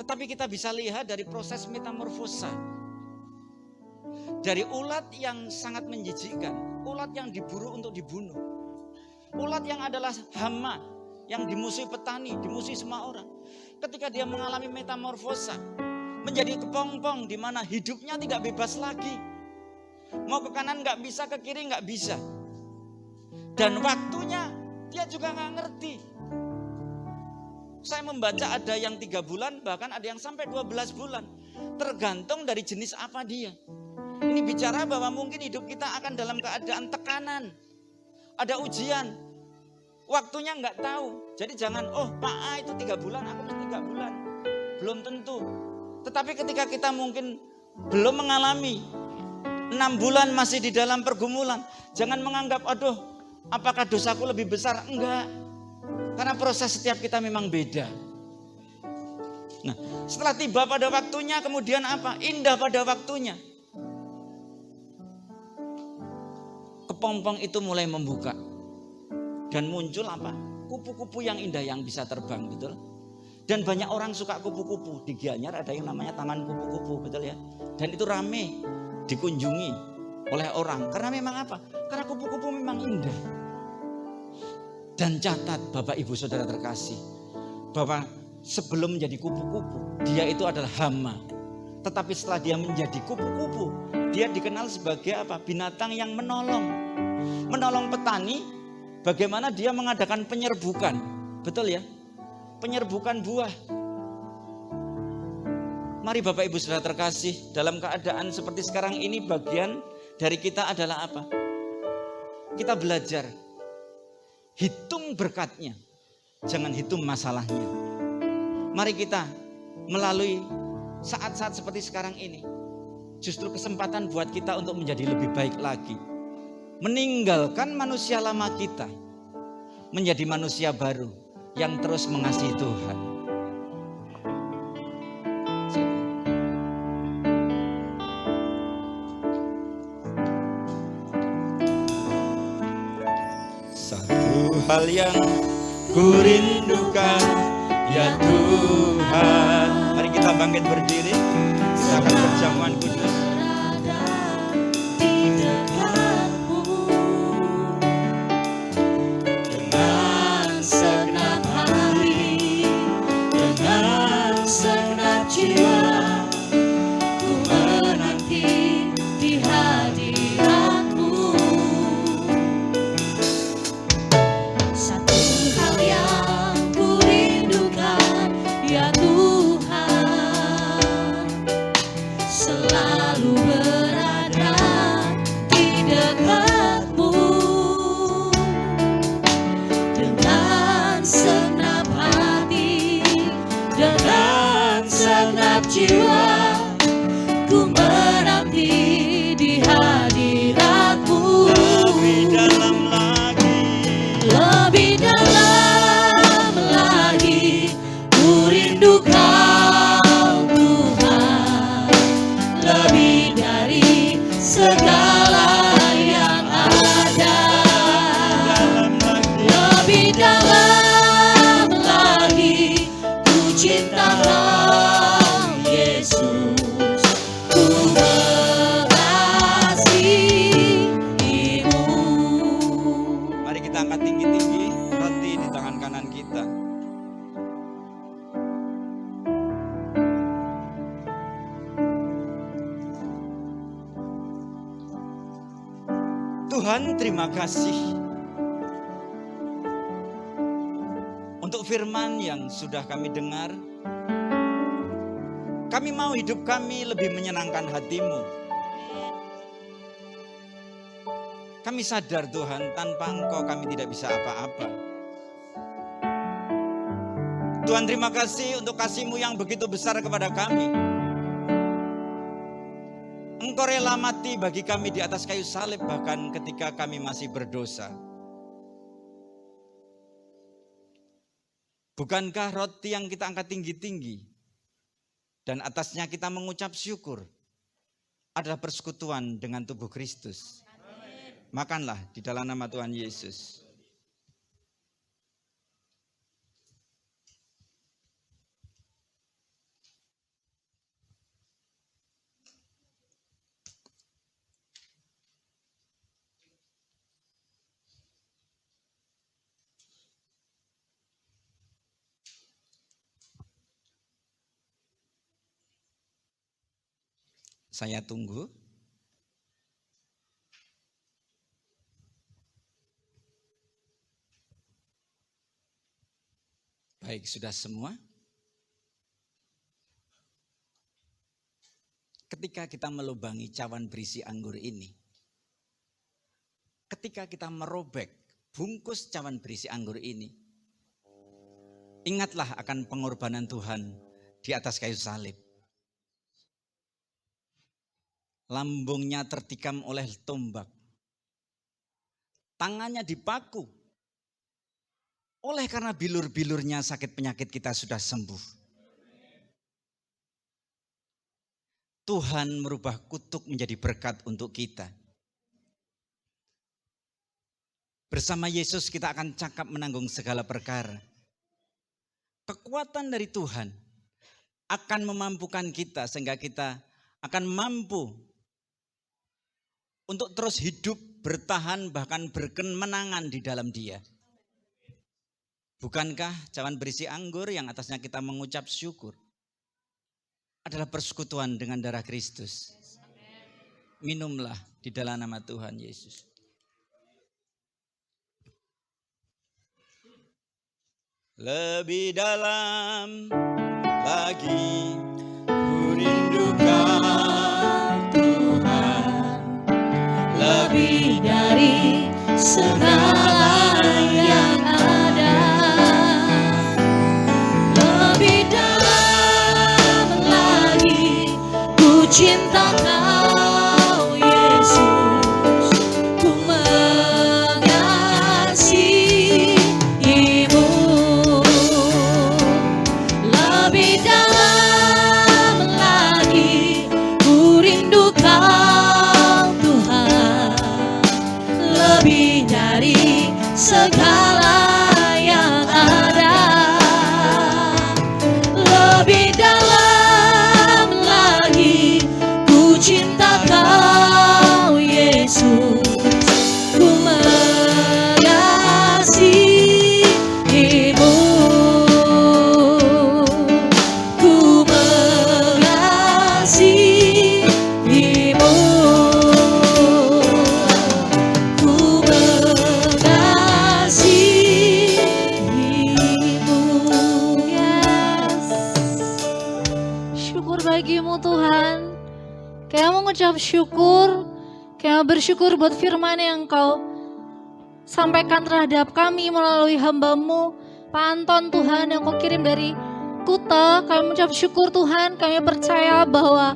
Tetapi kita bisa lihat dari proses metamorfosa. Dari ulat yang sangat menjijikkan, ulat yang diburu untuk dibunuh. Ulat yang adalah hama, yang dimusuhi petani, dimusuhi semua orang. Ketika dia mengalami metamorfosa, menjadi kepompong di mana hidupnya tidak bebas lagi. Mau ke kanan nggak bisa, ke kiri nggak bisa. Dan waktunya dia juga nggak ngerti. Saya membaca ada yang 3 bulan, bahkan ada yang sampai 12 bulan. Tergantung dari jenis apa dia. Ini bicara bahwa mungkin hidup kita akan dalam keadaan tekanan. Ada ujian. Waktunya nggak tahu. Jadi jangan, oh Pak A itu 3 bulan, aku mesti 3 bulan. Belum tentu. Tetapi ketika kita mungkin belum mengalami 6 bulan masih di dalam pergumulan. Jangan menganggap, aduh, apakah dosaku lebih besar? Enggak. Karena proses setiap kita memang beda. Nah, setelah tiba pada waktunya, kemudian apa? Indah pada waktunya. Kepompong itu mulai membuka. Dan muncul apa? Kupu-kupu yang indah yang bisa terbang, betul? Dan banyak orang suka kupu-kupu. Di Gianyar ada yang namanya Taman Kupu-kupu, betul ya? Dan itu rame dikunjungi oleh orang. Karena memang apa? Karena kupu-kupu memang indah. Dan catat Bapak Ibu Saudara terkasih, bahwa sebelum menjadi kupu-kupu, dia itu adalah hama. Tetapi setelah dia menjadi kupu-kupu, dia dikenal sebagai apa? Binatang yang menolong. Menolong petani, bagaimana dia mengadakan penyerbukan. Betul ya? Penyerbukan buah. Mari Bapak Ibu Saudara terkasih, dalam keadaan seperti sekarang ini bagian dari kita adalah apa? Kita belajar. Hitung berkatnya, jangan hitung masalahnya. Mari kita melalui saat-saat seperti sekarang ini, justru kesempatan buat kita untuk menjadi lebih baik lagi. Meninggalkan manusia lama kita, menjadi manusia baru yang terus mengasihi Tuhan. Satu hal yang kurindukan, ya Tuhan. Mari kita bangkit berdiri, kita akan berjamuan kudus. Dengan segenap hati, dengan segenap jiwa, ku menanti di hadirat-Mu. Satu hal yang ku rindukan, ya Tuhan, selalu berada di dekat-Mu. Dengan segenap hati, dengan segenap jiwa, ku menanti di hadirat-Mu. Lebih dalam lagi, Lebih dalam lagi, ku rindu Kau Tuhan, lebih dari segala yang ada. dalam lagi. Lebih dalam lagi, ku cinta Kau Yesus, ku mengasihi-Mu. Mari kita angkat tinggi-tinggi roti di tangan kanan kita. Tuhan, terima kasih untuk firman yang sudah kami dengar. Kami mau hidup kami lebih menyenangkan hati-Mu. Kami sadar Tuhan, tanpa Engkau kami tidak bisa apa-apa. Tuhan, terima kasih untuk kasih-Mu yang begitu besar kepada kami. Engkau rela mati bagi kami di atas kayu salib, bahkan ketika kami masih berdosa. Bukankah roti yang kita angkat tinggi-tinggi dan atasnya kita mengucap syukur adalah persekutuan dengan tubuh Kristus? Makanlah di dalam nama Tuhan Yesus. Saya tunggu. Baik, sudah semua. Ketika kita melubangi cawan berisi anggur ini, ketika kita merobek bungkus cawan berisi anggur ini, ingatlah akan pengorbanan Tuhan di atas kayu salib. Lambungnya tertikam oleh tombak, tangannya dipaku. Oleh karena bilur-bilurnya sakit penyakit kita sudah sembuh. Tuhan merubah kutuk menjadi berkat untuk kita. Bersama Yesus kita akan cakap menanggung segala perkara. Kekuatan dari Tuhan akan memampukan kita sehingga kita akan mampu untuk terus hidup, bertahan, bahkan berkemenangan di dalam Dia. Bukankah cawan berisi anggur yang atasnya kita mengucap syukur adalah persekutuan dengan darah Kristus? Minumlah di dalam nama Tuhan Yesus. Lebih dalam lagi ku rindukan Tuhan, lebih dari segala yang ada, lebih dalam lagi ku cinta Kau Yesus, ku mengasihimu, lebih dalam lagi ku rindu Kau Tuhan, lebih dari segala yang ada, lebih dalam lagi ku cinta Kau Yesus, ku mengasihimu, ku mengasihimu, ku mengasihimu. Yes. Syukur bagimu Tuhan. Kayak mengucap syukur, kayak bersyukur buat firman yang Kau sampaikan terhadap kami melalui hamba-Mu, Pak Anton Tuhan, yang Kau kirim dari Kuta. Kami mengucap syukur Tuhan, kami percaya bahwa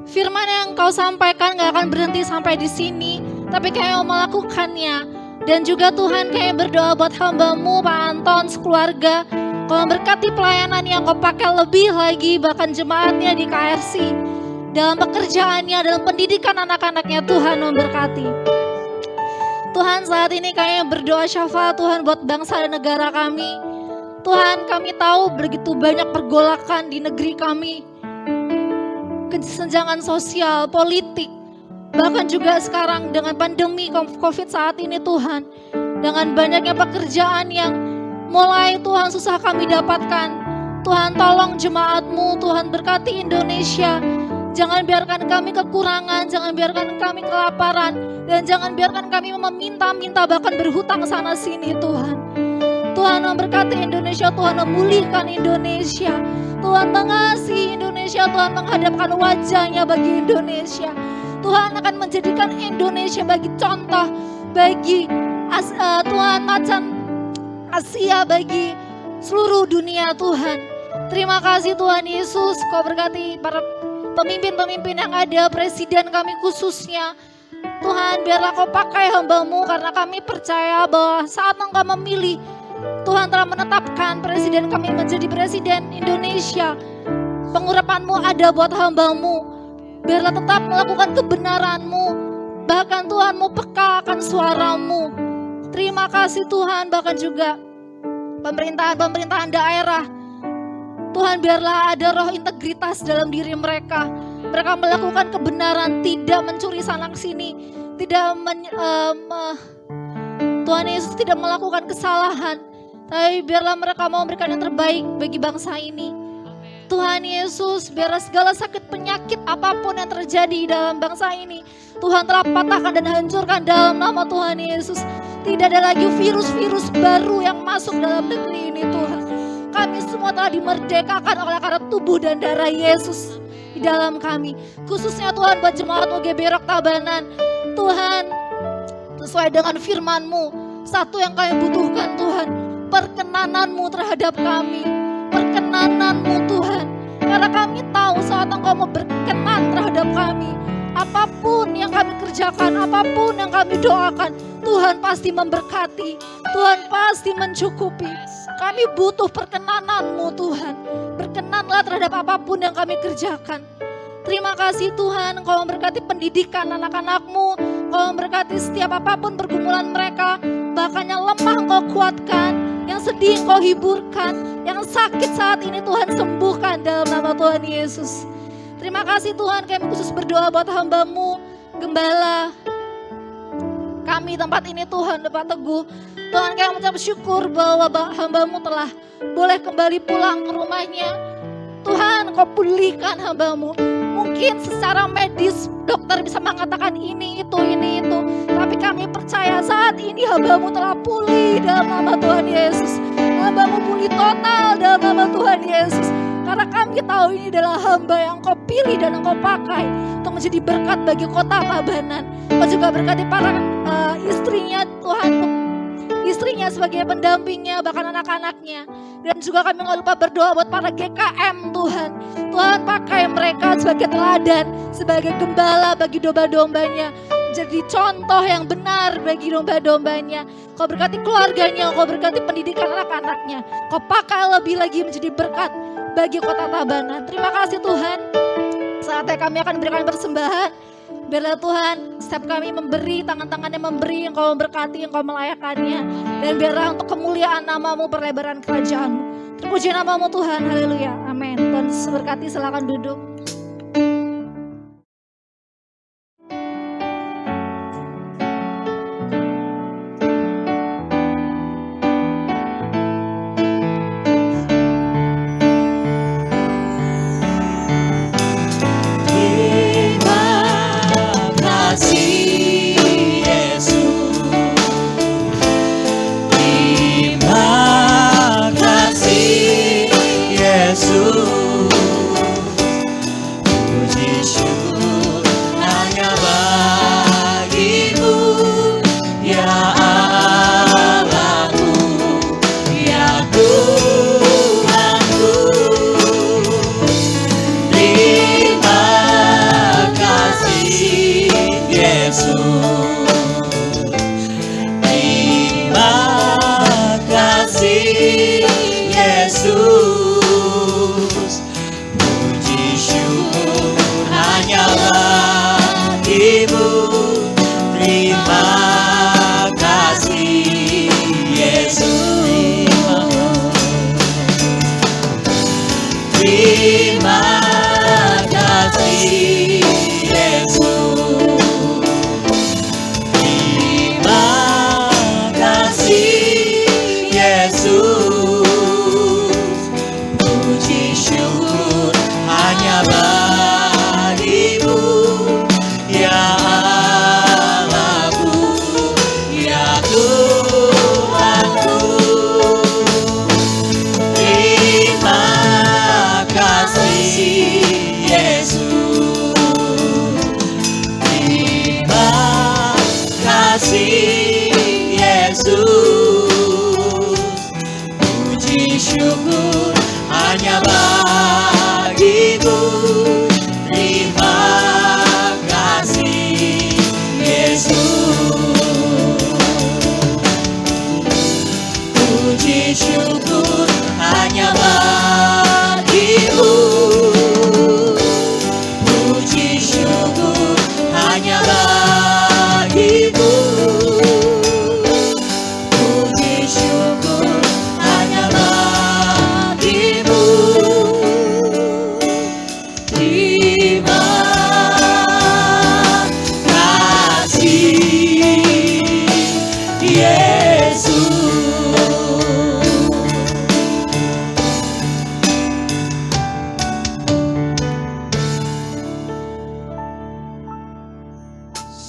firman yang Kau sampaikan gak akan berhenti sampai di sini, tapi kami mau melakukannya. Dan juga Tuhan, kami berdoa buat hamba-Mu, Pak Anton, sekeluarga. Kau memberkati pelayanan yang Kau pakai lebih lagi, bahkan jemaatnya di KRC, dalam pekerjaannya, dalam pendidikan anak-anaknya. Tuhan memberkati. Tuhan, saat ini kami berdoa syafaat Tuhan buat bangsa dan negara kami. Tuhan, kami tahu begitu banyak pergolakan di negeri kami, kesenjangan sosial, politik, bahkan juga sekarang dengan pandemi COVID saat ini Tuhan, dengan banyaknya pekerjaan yang mulai Tuhan susah kami dapatkan. Tuhan, tolong jemaat-Mu, Tuhan berkati Indonesia. Jangan biarkan kami kekurangan, jangan biarkan kami kelaparan, dan jangan biarkan kami meminta-minta bahkan berhutang sana sini Tuhan. Tuhan memberkati Indonesia, Tuhan memulihkan Indonesia, Tuhan mengasihi Indonesia, Tuhan menghadapkan wajahnya bagi Indonesia. Tuhan akan menjadikan Indonesia bagi contoh, bagi Tuhan macan Asia, bagi seluruh dunia Tuhan. Terima kasih Tuhan Yesus, Kau berkati para pemimpin-pemimpin yang ada, presiden kami khususnya. Tuhan, biarlah Kau pakai hamba-Mu, karena kami percaya bahwa saat Engkau memilih, Tuhan telah menetapkan presiden kami menjadi presiden Indonesia. Pengurapan-Mu ada buat hamba-Mu. Biarlah tetap melakukan kebenaran-Mu. Bahkan Tuhan mau peka akan suara-Mu. Terima kasih Tuhan, bahkan juga pemerintahan daerah. Tuhan, biarlah ada roh integritas dalam diri mereka. Mereka melakukan kebenaran, tidak mencuri sana sini, tidak Tuhan Yesus tidak melakukan kesalahan. Tapi biarlah mereka mau memberikan yang terbaik bagi bangsa ini. Tuhan Yesus, biarlah segala sakit penyakit apapun yang terjadi dalam bangsa ini, Tuhan telah patahkan dan hancurkan dalam nama Tuhan Yesus. Tidak ada lagi virus-virus baru yang masuk dalam negeri ini Tuhan. Kami semua telah dimerdekakan oleh karena tubuh dan darah Yesus di dalam kami. Khususnya Tuhan buat jemaat UGB Rock Tabanan. Tuhan, sesuai dengan firman-Mu, satu yang kami butuhkan Tuhan, perkenanan-Mu terhadap kami. Perkenanan-Mu Tuhan. Karena kami tahu saat Engkau mau berkenan terhadap kami, apapun yang kami kerjakan, apapun yang kami doakan, Tuhan pasti memberkati, Tuhan pasti mencukupi. Kami butuh perkenanan-Mu Tuhan. Berkenanlah terhadap apapun yang kami kerjakan. Terima kasih Tuhan, Engkau memberkati pendidikan anak-anak-Mu, Engkau memberkati setiap apapun pergumulan mereka. Bahkan yang lemah Engkau kuatkan, yang sedih Engkau hiburkan, yang sakit saat ini Tuhan sembuhkan dalam nama Tuhan Yesus. Terima kasih Tuhan, kami khusus berdoa buat hamba-Mu, Gembala kami tempat ini Tuhan, Bapak Teguh. Tuhan, kami mengucap syukur bahwa hamba-Mu telah boleh kembali pulang ke rumahnya. Tuhan, Kau pulihkan hamba-Mu. Mungkin secara medis dokter bisa mengatakan ini itu. Tapi kami percaya saat ini hamba-Mu telah pulih dalam nama Tuhan Yesus. Hamba-Mu pulih total dalam nama Tuhan Yesus. Karena kami tahu ini adalah hamba yang Kau pilih dan Kau pakai untuk menjadi berkat bagi kota Tabanan. Kau juga berkati para istrinya Tuhan, untuk istrinya sebagai pendampingnya, bahkan anak-anaknya. Dan juga kami nggak lupa berdoa buat para GKM Tuhan. Tuhan pakai mereka sebagai teladan, sebagai gembala bagi domba-dombanya. Jadi contoh yang benar bagi domba-dombanya. Kau berkati keluarganya, Kau berkati pendidikan anak-anaknya. Kau pakai lebih lagi menjadi berkat bagi kota Tabanan. Terima kasih Tuhan. Saatnya kami akan berikan persembahan. Biarlah Tuhan, setiap kami memberi, tangan-tangannya memberi, Engkau memberkati, Engkau melayakannya. Dan biarlah untuk kemuliaan nama-Mu, perlebaran kerajaan-Mu. Terpuji nama-Mu Tuhan, haleluya, amin. Tuhan Yesus berkati, silakan duduk.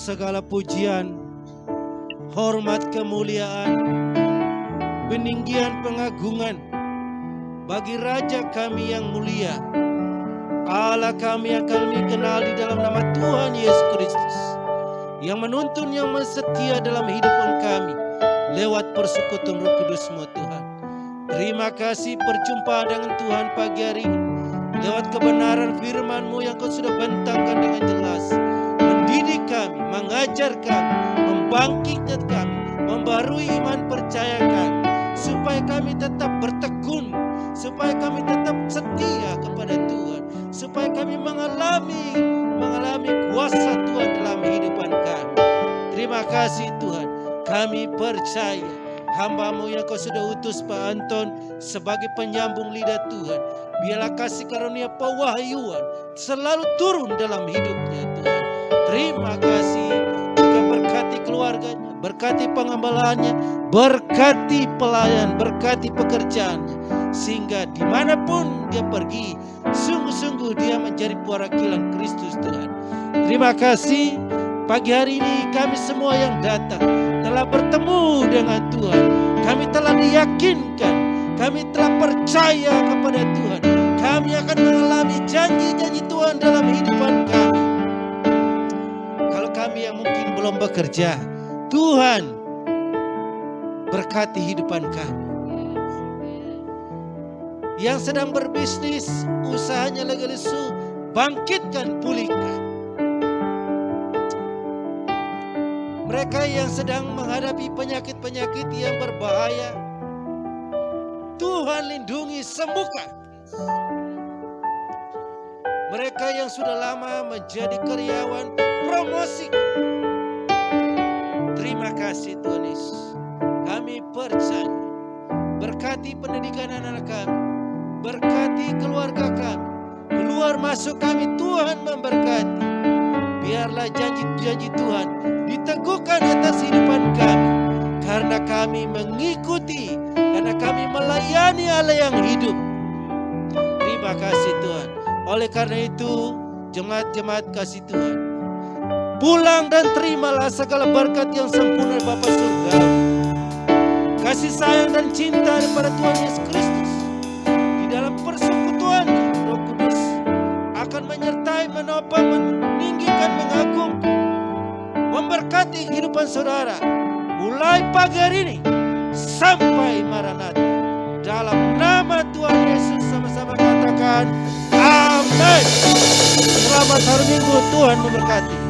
Segala pujian, hormat, kemuliaan, peninggian, pengagungan bagi Raja kami yang mulia, Allah kami yang kami kenal di dalam nama Tuhan Yesus Kristus, yang menuntun, yang setia dalam hidupan kami lewat persekutuan Roh Kudus-Mu Tuhan. Terima kasih perjumpaan dengan Tuhan pagi hari ini, lewat kebenaran firman-Mu yang Kau sudah bentangkan dengan jelas, mendidik kami, mengajar kami, membangkitkan kami, membarui iman percaya kami, supaya kami tetap bertekun, supaya kami tetap setia kepada Tuhan, supaya kami mengalami kuasa Tuhan dalam kehidupan kami. Terima kasih Tuhan, kami percaya hamba-Mu yang Kau sudah utus Pak Anton sebagai penyambung lidah Tuhan. Biarlah kasih karunia pewahyuan selalu turun dalam hidupnya Tuhan. Terima kasih juga berkat berkati keluarganya, berkati pengembalaannya, berkati pelayan, berkati pekerjaannya, sehingga dimanapun dia pergi, sungguh-sungguh dia menjadi perwakilan Kristus Tuhan. Terima kasih, pagi hari ini kami semua yang datang telah bertemu dengan Tuhan. Kami telah diyakinkan, kami telah percaya kepada Tuhan. Kami akan mengalami janji-janji Tuhan dalam kehidupan kami. Kalau kami yang mungkin belum bekerja, Tuhan berkati kehidupan kami. Yang sedang berbisnis, usahanya lagi lesu, bangkitkan, pulihkan. Mereka yang sedang menghadapi penyakit-penyakit yang berbahaya, Tuhan lindungi, sembuhkan. Mereka yang sudah lama menjadi karyawan, promosi. Terima kasih Tuhan Yesus. Kami percaya, berkati pendidikan anak kami, berkati keluarga kami, keluar masuk kami, Tuhan memberkati. Biarlah janji-janji Tuhan diteguhkan atas kehidupan kami, karena kami mengikuti, karena kami melayani Allah yang hidup. Terima kasih Tuhan. Oleh karena itu, jemaat-jemaat kasih Tuhan, pulang dan terimalah segala berkat yang sempurna Bapa Surgawi. Kasih sayang dan cinta daripada Tuhan Yesus Kristus di dalam persekutuan Roh Kudus akan menyertai, menopang, meninggikan, mengagungkan, memberkati kehidupan saudara mulai pagi hari ini sampai Maranatha. Dalam nama Tuhan Yesus sama-sama katakan amin. Selamat hari Minggu, Tuhan memberkati.